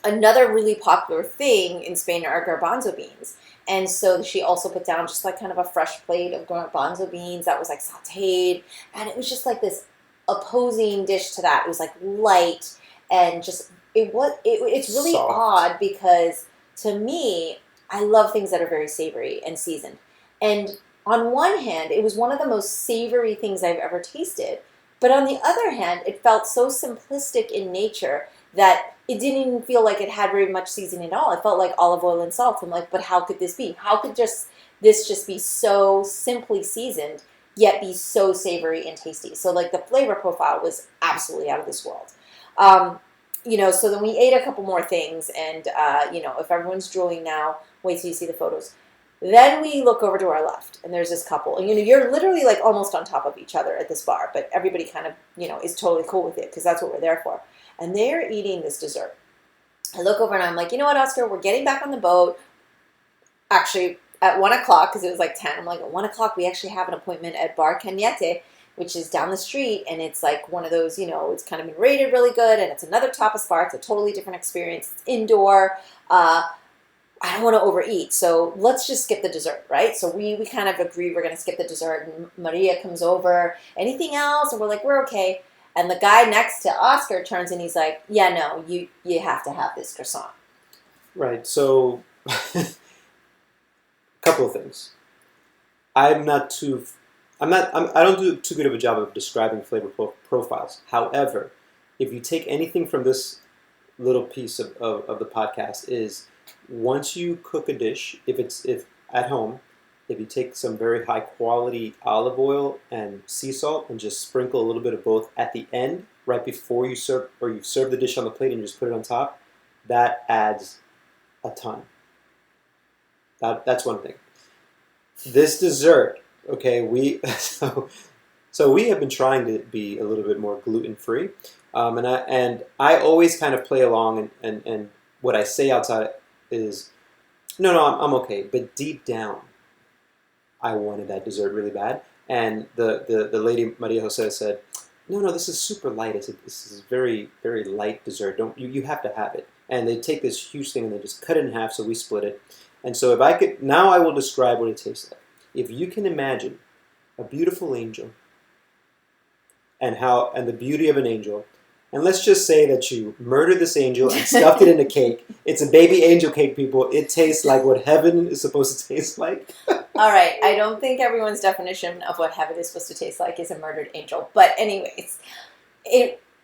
another really popular thing in Spain are garbanzo beans. And so she also put down just like kind of a fresh plate of garbanzo beans that was like sauteed, and it was just like this opposing dish to that. It was like light and just it's really soft. odd because to me, I love things that are very savory and seasoned. And on one hand, it was one of the most savory things I've ever tasted. But on the other hand, it felt so simplistic in nature that it didn't even feel like it had very much seasoning at all. It felt like olive oil and salt. I'm like, but how could this be? How could this just be so simply seasoned, yet be so savory and tasty? So like the flavor profile was absolutely out of this world. So then we ate a couple more things, and, if everyone's drooling now, wait till you see the photos. Then we look over to our left, and there's this couple. And, you're literally, like, almost on top of each other at this bar, but everybody kind of, is totally cool with it because that's what we're there for. And they're eating this dessert. I look over, and I'm like, you know what, Oscar? We're getting back on the boat. Actually, at 1 o'clock, because it was like 10. I'm like, at 1 o'clock, we actually have an appointment at Bar Cañete, which is down the street, and it's like one of those, it's kind of been rated really good, and it's another tapas bar. It's a totally different experience. It's indoor. I don't want to overeat, so let's just skip the dessert, right? So we kind of agree we're going to skip the dessert, and Maria comes over. Anything else? And we're like, we're okay. And the guy next to Oscar turns and he's like, yeah, no, you have to have this croissant. Right, so a couple of things. I don't do too good of a job of describing flavor profiles. However, if you take anything from this little piece of the podcast is once you cook a dish, if at home, if you take some very high quality olive oil and sea salt and just sprinkle a little bit of both at the end, right before you serve, or you serve the dish on the plate and you just put it on top, that adds a ton. That's one thing. This dessert, okay, so we have been trying to be a little bit more gluten free, and I always kind of play along, and what I say outside is, no, I'm okay, but deep down, I wanted that dessert really bad, and the lady Maria Jose said, no, this is super light. This is very, very light dessert. You have to have it. And they take this huge thing and they just cut it in half, so we split it. And so if I could, now I will describe what it tastes like. If you can imagine a beautiful angel and the beauty of an angel, and let's just say that you murdered this angel and stuffed it in a cake. It's a baby angel cake, people. It tastes like what heaven is supposed to taste like. All right, I don't think everyone's definition of what heaven is supposed to taste like is a murdered angel. But anyways,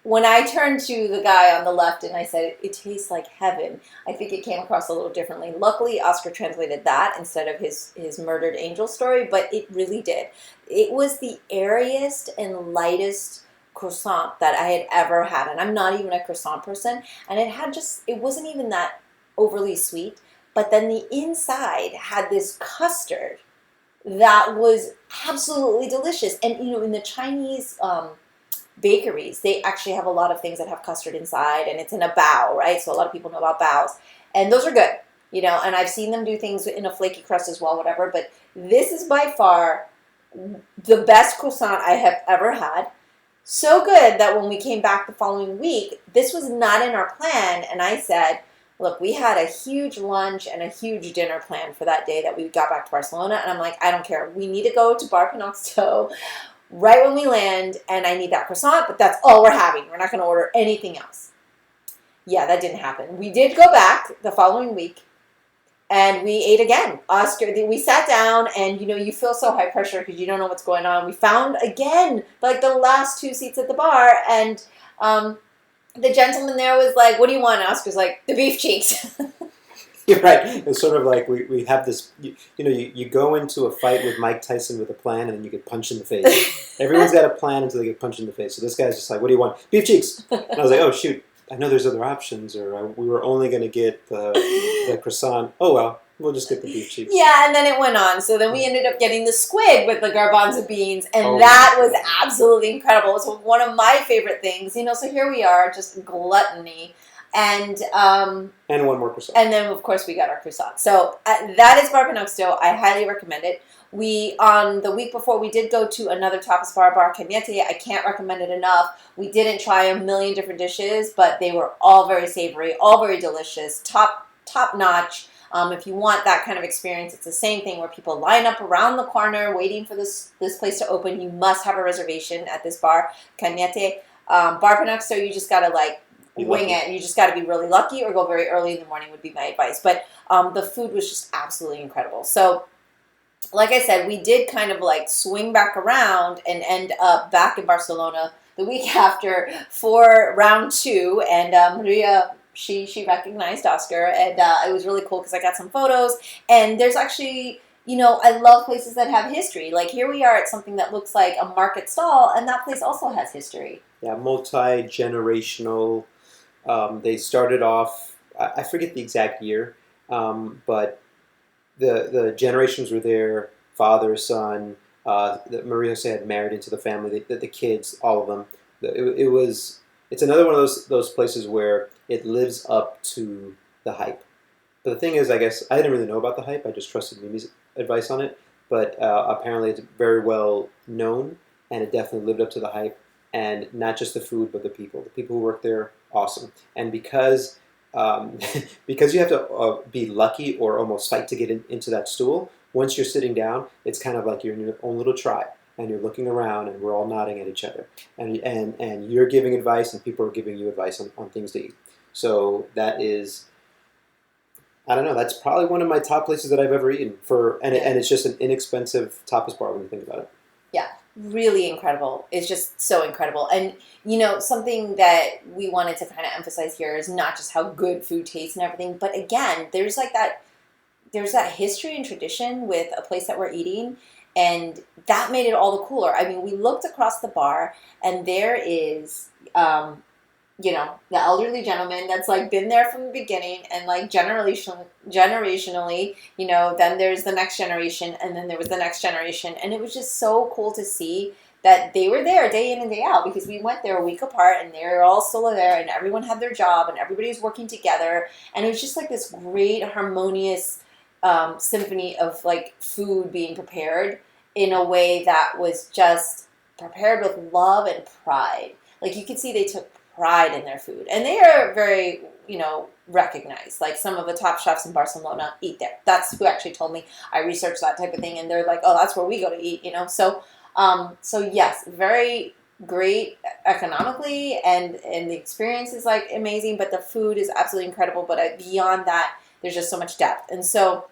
when I turned to the guy on the left and I said, it tastes like heaven, I think it came across a little differently. Luckily, Oscar translated that instead of his murdered angel story, but it really did. It was the airiest and lightest croissant that I had ever had. And I'm not even a croissant person. And it wasn't even that overly sweet. But then the inside had this custard that was absolutely delicious. And, in the Chinese bakeries, they actually have a lot of things that have custard inside, and it's in a bao, right? So a lot of people know about baos. And those are good, and I've seen them do things in a flaky crust as well, whatever. But this is by far the best croissant I have ever had. So good that when we came back the following week, this was not in our plan. And I said, look, we had a huge lunch and a huge dinner planned for that day that we got back to Barcelona. And I'm like, I don't care. We need to go to Bar Panocsto right when we land, and I need that croissant, but that's all we're having. We're not going to order anything else. Yeah, that didn't happen. We did go back the following week, and we ate again. Oscar, we sat down, and you feel so high pressure because you don't know what's going on. We found again like the last two seats at the bar, and the gentleman there was like, "What do you want?" And Oscar's like, "The beef cheeks." You're right. It's sort of like we have this, you go into a fight with Mike Tyson with a plan and then you get punched in the face. Everyone's got a plan until they get punched in the face. So this guy's just like, what do you want? Beef cheeks. And I was like, oh, shoot. I know there's other options, or we were only going to get the croissant. Oh, well, we'll just get the beef cheeks. Yeah, and then it went on. So then we ended up getting the squid with the garbanzo beans, and Oh, that was absolutely incredible. It was one of my favorite things. So here we are, just gluttony. And one more croissant. And then, of course, we got our croissant. So that is Bar Panocsto. I highly recommend it. On the week before, we did go to another tapas bar, Bar Cañete. I can't recommend it enough. We didn't try a million different dishes, but they were all very savory, all very delicious, top notch. If you want that kind of experience, it's the same thing where people line up around the corner waiting for this place to open. You must have a reservation at this bar, Cañete. Bar Panocsto, you just got to wing it. You just got to be really lucky or go very early in the morning would be my advice. But the food was just absolutely incredible. So, like I said, we did kind of swing back around and end up back in Barcelona the week after for round 2. And Maria, she recognized Oscar, and it was really cool because I got some photos. And there's actually, I love places that have history. Like here we are at something that looks like a market stall, and that place also has history. Yeah, multi-generational. They started off, I forget the exact year, but the generations were there, father, son, Maria Jose had married into the family, the kids, all of them. It's another one of those places where it lives up to the hype. But the thing is, I guess, I didn't really know about the hype, I just trusted Mimi's advice on it, but apparently it's very well known, and it definitely lived up to the hype. And not just the food, but the people. The people who work there, awesome. And because you have to be lucky or almost fight to get into that stool, once you're sitting down, it's kind of like you're in your own little tribe. And you're looking around, and we're all nodding at each other. And you're giving advice, and people are giving you advice on things to eat. So that is, I don't know, that's probably one of my top places that I've ever eaten. And it's just an inexpensive tapas bar when you think about it. Yeah. Really incredible. It's just so incredible. And, something that we wanted to kind of emphasize here is not just how good food tastes and everything, but again, there's that history and tradition with a place that we're eating, and that made it all the cooler. I mean, we looked across the bar, and there is, the elderly gentleman that's been there from the beginning, and generationally, then there's the next generation, and then there was the next generation, and it was just so cool to see that they were there day in and day out, because we went there a week apart, and they're all still there, and everyone had their job, and everybody's working together, and it was just this great harmonious symphony of food being prepared in a way that was just prepared with love and pride. You could see they took pride in their food, and they are very recognized. Some of the top chefs in Barcelona eat there. That's who actually told me. I researched that type of thing, and they're like, oh, that's where we go to eat. So yes, very great economically, and the experience is amazing, but the food is absolutely incredible. But beyond that, there's just so much depth. And so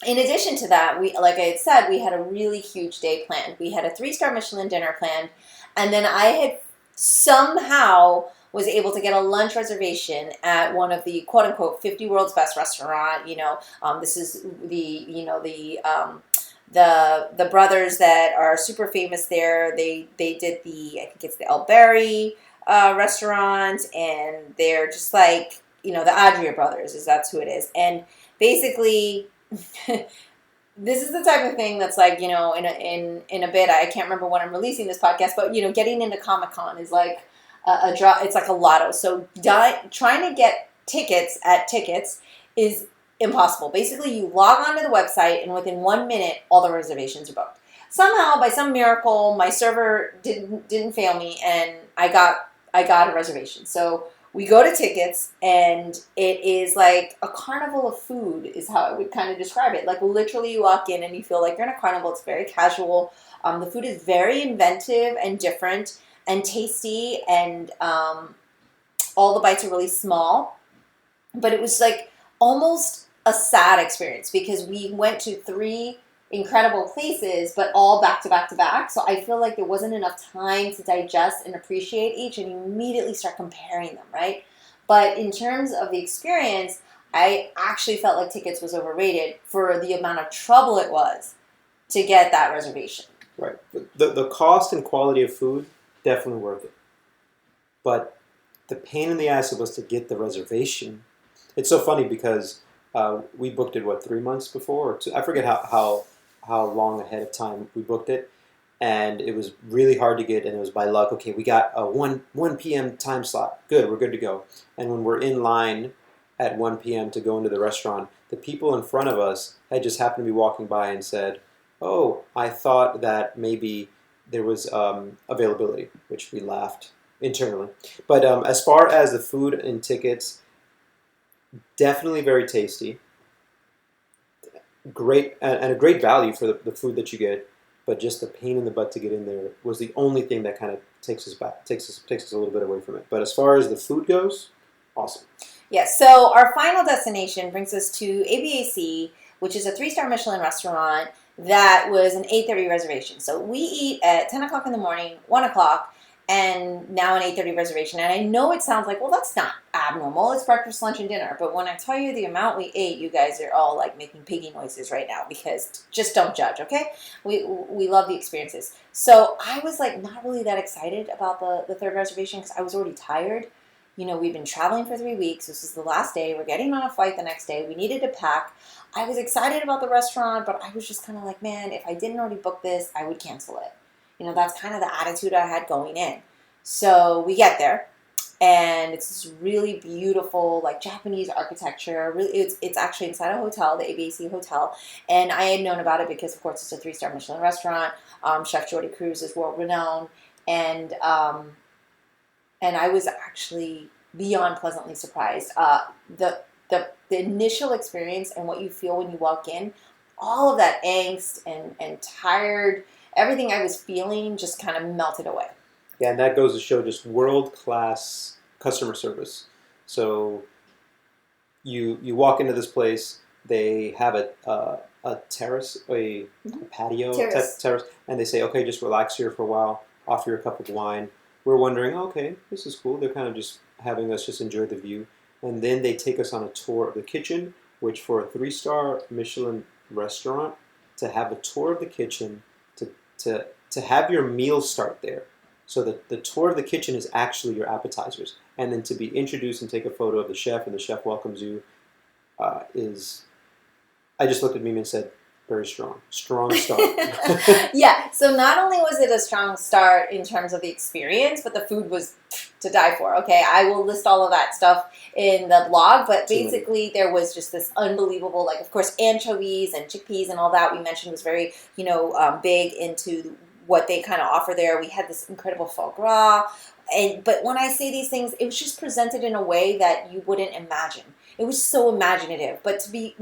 in addition to that, like I had said, we had a really huge day planned. We had a 3-star Michelin dinner planned, and then I had somehow was able to get a lunch reservation at one of the quote unquote 50 world's best restaurant. This is the brothers that are super famous there. They did I think it's the El Berry restaurant, and they're just the Adria brothers, that's who it is. And basically this is the type of thing that's in a bit, I can't remember when I'm releasing this podcast, but getting into Comic-Con is a draw. It's like a lotto. So trying to get tickets at tickets is impossible. Basically, you log onto the website, and within 1 minute, all the reservations are booked. Somehow, by some miracle, my server didn't fail me, and I got a reservation. So we go to tickets, and it is like a carnival of food is how I would kind of describe it. Like literally you walk in and you feel like you're in a carnival. It's very casual. The food is very inventive and different and tasty, and all the bites are really small. But it was like almost a sad experience because we went to three incredible places, but all back to back to back. So I feel like there wasn't enough time to digest and appreciate each and immediately start comparing them, right? But in terms of the experience, I actually felt like tickets was overrated for the amount of trouble it was to get that reservation. Right. The cost and quality of food, definitely worth it. But the pain in the ass it was to get the reservation. It's so funny because we booked it, 3 months before? Or two, I forget how long ahead of time we booked it. And it was really hard to get, and it was by luck. Okay, we got a 1 p.m. time slot. Good, we're good to go. And when we're in line at 1 p.m. to go into the restaurant, the people in front of us had just happened to be walking by and said, "Oh, I thought that maybe there was availability," which we laughed internally. But as far as the food and tickets, definitely very tasty. Great, and a great value for the food that you get. But just the pain in the butt to get in there was the only thing that kind of takes us a little bit away from it. But as far as the food goes, awesome. Yes, so our final destination brings us to ABAC, which is a 3-star Michelin restaurant that was an 8:30 reservation. So we eat at 10 o'clock in the morning, 1 o'clock, and now an 8:30 reservation. And I know it sounds like, well, that's not abnormal. It's breakfast, lunch, and dinner. But when I tell you the amount we ate, you guys are all like making piggy noises right now because just don't judge, okay? We love the experiences. So I was like not really that excited about the third reservation because I was already tired. You know, we've been traveling for 3 weeks. This is the last day. We're getting on a flight the next day. We needed to pack. I was excited about the restaurant, but I was just kind of like, man, if I didn't already book this, I would cancel it. You know, that's kind of the attitude I had going in. So we get there, and it's this really beautiful, like Japanese architecture. Really, it's actually inside a hotel, the ABAC Hotel, and I had known about it because, of course, it's a 3-star Michelin restaurant. Chef Jordy Cruz is world renowned, and I was actually beyond pleasantly surprised. The initial experience and what you feel when you walk in, all of that angst and tired, everything I was feeling just kind of melted away. Yeah, and that goes to show just world-class customer service. So you walk into this place, they have a terrace, a patio terrace, and they say, okay, just relax here for a while, offer you a cup of wine. We're wondering, okay, this is cool. They're kind of just having us just enjoy the view. And then they take us on a tour of the kitchen, which for a 3-star Michelin restaurant, to have a tour of the kitchen, to have your meal start there. So the tour of the kitchen is actually your appetizers. And then to be introduced and take a photo of the chef, and the chef welcomes you, is... I just looked at Mimi and said, very strong. Strong start. Yeah, so not only was it a strong start in terms of the experience, but the food was to die for. Okay, I will list all of that stuff in the blog, but basically there was just this unbelievable, like, of course, anchovies and chickpeas and all that we mentioned was very, big into what they kind of offer there. We had this incredible foie gras, but when I say these things, it was just presented in a way that you wouldn't imagine. It was so imaginative, but to be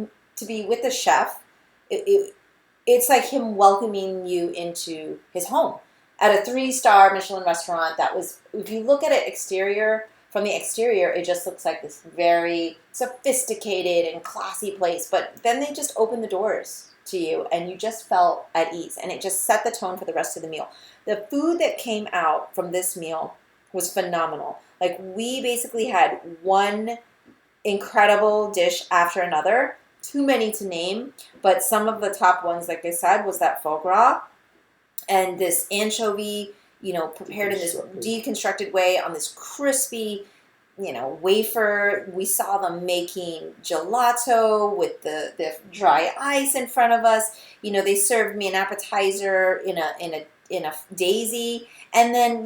with the chef, it's like him welcoming you into his home at a 3-star Michelin restaurant. That was, if you look at it from the exterior, it just looks like this very sophisticated and classy place. But then they just opened the doors to you, and you just felt at ease, and it just set the tone for the rest of the meal. The food that came out from this meal was phenomenal. Like, we basically had one incredible dish after another. Too many to name, but some of the top ones, like I said, was that foie gras and this anchovy, prepared in this deconstructed way on this crispy, wafer. We saw them making gelato with the dry ice in front of us. They served me an appetizer in a daisy, and then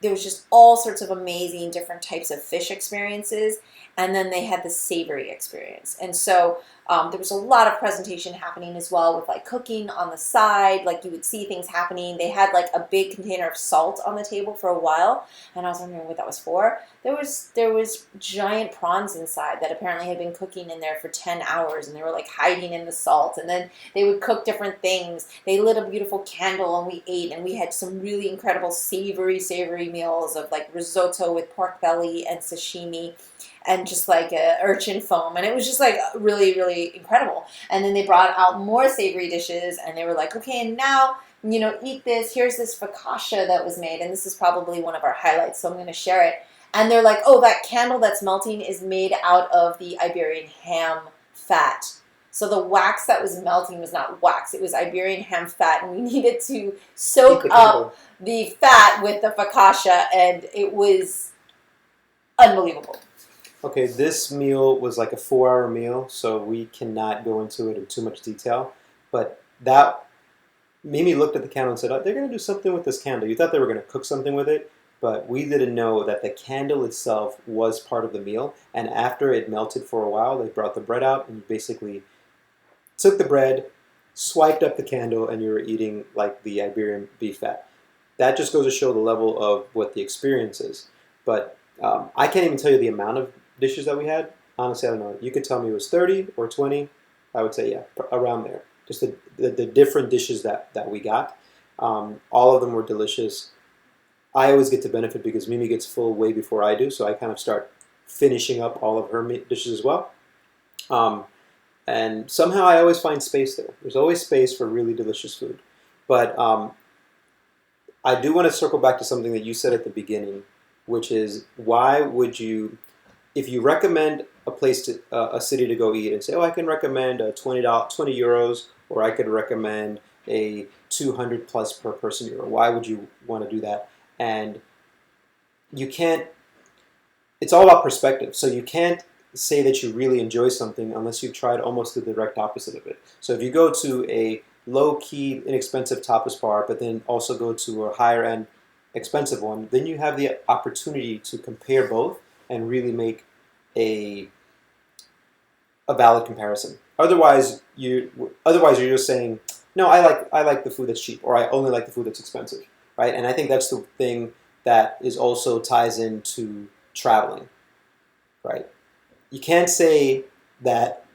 there was just all sorts of amazing different types of fish experiences. and then they had the savory experience. And so there was a lot of presentation happening as well, with like cooking on the side. Like you would see things happening. They had like a big container of salt on the table for a while, and I was wondering what that was for. There was giant prawns inside that apparently had been cooking in there for 10 hours, and they were like hiding in the salt. And then they would cook different things. They lit a beautiful candle, and we ate, and we had some really incredible savory meals of like risotto with pork belly and sashimi, and just like a urchin foam, and it was just like really incredible. And then they brought out more savory dishes, and they were like, okay, and now, eat this. Here's this focaccia that was made, and this is probably one of our highlights, so I'm going to share it. And they're like, oh, that candle that's melting is made out of the Iberian ham fat. So the wax that was melting was not wax, it was Iberian ham fat, and we needed to soak up the fat with the focaccia, and it was unbelievable. Okay, this meal was like a 4-hour meal, so we cannot go into it in too much detail. But that Mimi looked at the candle and said, oh, they're going to do something with this candle. You thought they were going to cook something with it, but we didn't know that the candle itself was part of the meal. And after it melted for a while, they brought the bread out, and you basically took the bread, swiped up the candle, and you were eating like the Iberian beef fat. That just goes to show the level of what the experience is. But I can't even tell you the amount of dishes that we had. Honestly, I don't know. You could tell me it was 30 or 20. I would say, yeah, around there. Just the different dishes that we got. All of them were delicious. I always get to benefit because Mimi gets full way before I do, so I kind of start finishing up all of her dishes as well. And somehow I always find space there. There's always space for really delicious food. But I do want to circle back to something that you said at the beginning, which is, why would you, if you recommend a place to a city to go eat and say, oh, I can recommend $20, €20, or I could recommend a 200 plus per person euro. Why would you want to do that? And you can't, it's all about perspective. So you can't say that you really enjoy something unless you've tried almost the direct opposite of it. So if you go to a low-key, inexpensive tapas bar, but then also go to a higher-end, expensive one, then you have the opportunity to compare both and really make a valid comparison. Otherwise, you're just saying, no, I like the food that's cheap, or I only like the food that's expensive, right? And I think that's the thing that is also ties into traveling, right? You can't say that,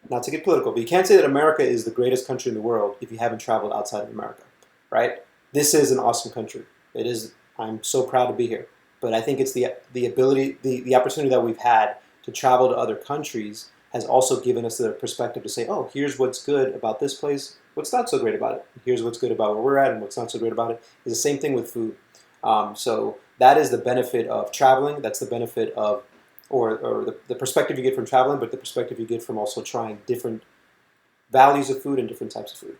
not to get political, but you can't say that America is the greatest country in the world if you haven't traveled outside of America, right? This is an awesome country. It is. I'm so proud to be here. But I think it's the ability, the opportunity that we've had to travel to other countries has also given us the perspective to say, oh, here's what's good about this place, what's not so great about it. Here's what's good about where we're at and what's not so great about it. It's the same thing with food. So that is the benefit of traveling. That's the benefit of, or the perspective you get from traveling, but the perspective you get from also trying different values of food and different types of food.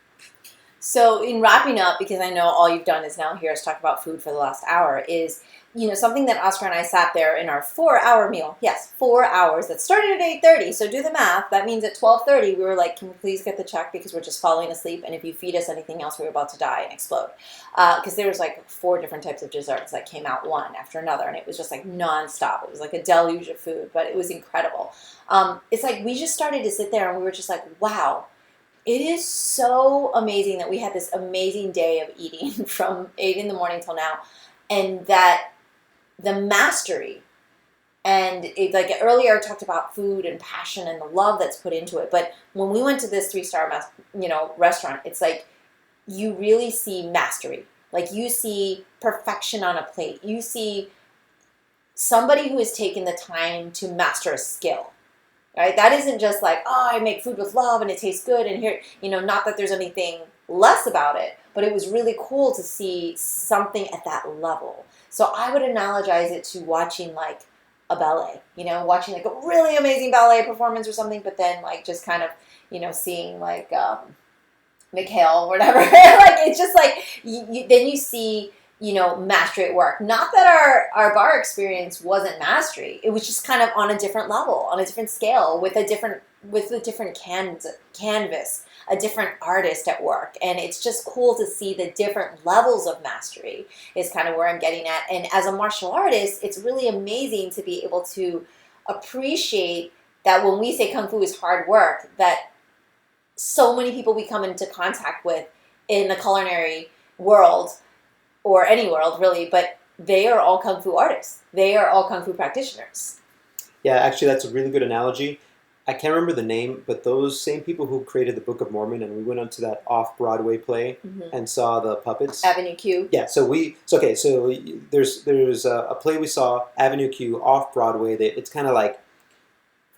So in wrapping up, because I know all you've done is now hear us talk about food for the last hour, is, something that Oscar and I sat there in our 4-hour meal. Yes, 4 hours. That started at 8:30. So do the math. That means at 12:30 we were like, can we please get the check because we're just falling asleep, and if you feed us anything else, we're about to die and explode. Because there was like 4 different types of desserts that came out one after another, and it was just like nonstop. It was like a deluge of food, but it was incredible. It's like we just started to sit there and we were just like, wow. It is so amazing that we had this amazing day of eating from 8 in the morning till now, and that the mastery, and like earlier I talked about food and passion and the love that's put into it, but when we went to this 3-star restaurant, it's like you really see mastery. Like you see perfection on a plate. You see somebody who has taken the time to master a skill. Right? That isn't just like, oh, I make food with love and it tastes good, and here, not that there's anything less about it, but it was really cool to see something at that level. So I would analogize it to watching like a ballet, watching like a really amazing ballet performance or something, but then like just kind of, seeing like Mikhail or whatever. Like it's just like, then you see, mastery at work. Not that our bar experience wasn't mastery. It was just kind of on a different level, on a different scale, with a different canvas, a different artist at work. And it's just cool to see the different levels of mastery is kind of where I'm getting at. And as a martial artist, it's really amazing to be able to appreciate that when we say Kung Fu is hard work, that so many people we come into contact with in the culinary world, or any world really, but they are all Kung Fu artists. They are all Kung Fu practitioners. Yeah, actually, that's a really good analogy. I can't remember the name, but those same people who created the Book of Mormon, and we went onto that off-Broadway play and saw the puppets. Avenue Q. Yeah, so there's a play we saw, Avenue Q, off-Broadway. It's kind of like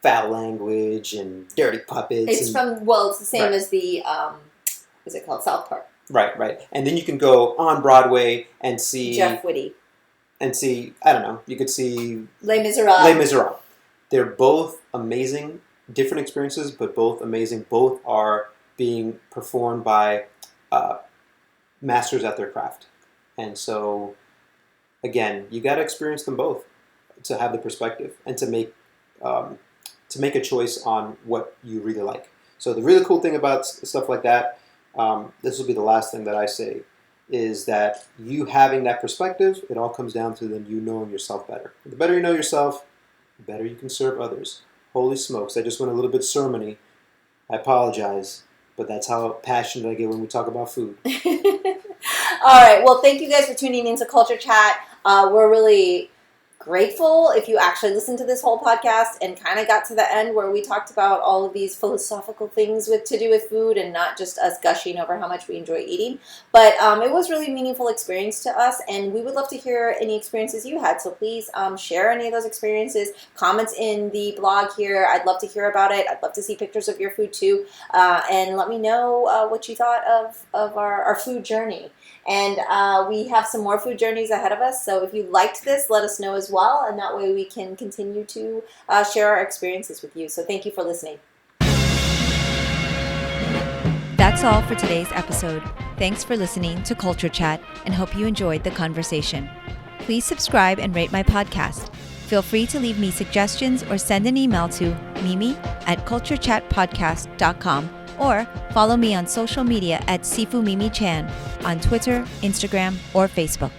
foul language and dirty puppets. It's the same as the, what's it called, South Park. Right. And then you can go on Broadway and see... Jeff Whitty. And see, I don't know, you could see... Les Miserables. They're both amazing, different experiences, but both amazing. Both are being performed by masters at their craft. And so, again, you got to experience them both to have the perspective and to make a choice on what you really like. So the really cool thing about stuff like that, this will be the last thing that I say, is that you having that perspective, it all comes down to then you knowing yourself better. The better you know yourself, the better you can serve others. Holy smokes, I just went a little bit sermon-y. I apologize, but that's how passionate I get when we talk about food. All right, well, thank you guys for tuning into Culture Chat. We're really grateful if you actually listened to this whole podcast and kind of got to the end where we talked about all of these philosophical things to do with food and not just us gushing over how much we enjoy eating. But it was really a meaningful experience to us, and we would love to hear any experiences you had. So please share any of those experiences. Comments in the blog here. I'd love to hear about it. I'd love to see pictures of your food too. And let me know what you thought of our food journey. And we have some more food journeys ahead of us. So if you liked this, let us know as well. And that way we can continue to share our experiences with you. So thank you for listening. That's all for today's episode. Thanks for listening to Culture Chat and hope you enjoyed the conversation. Please subscribe and rate my podcast. Feel free to leave me suggestions or send an email to mimi@culturechatpodcast.com or follow me on social media at Sifu Mimi Chan on Twitter, Instagram, or Facebook.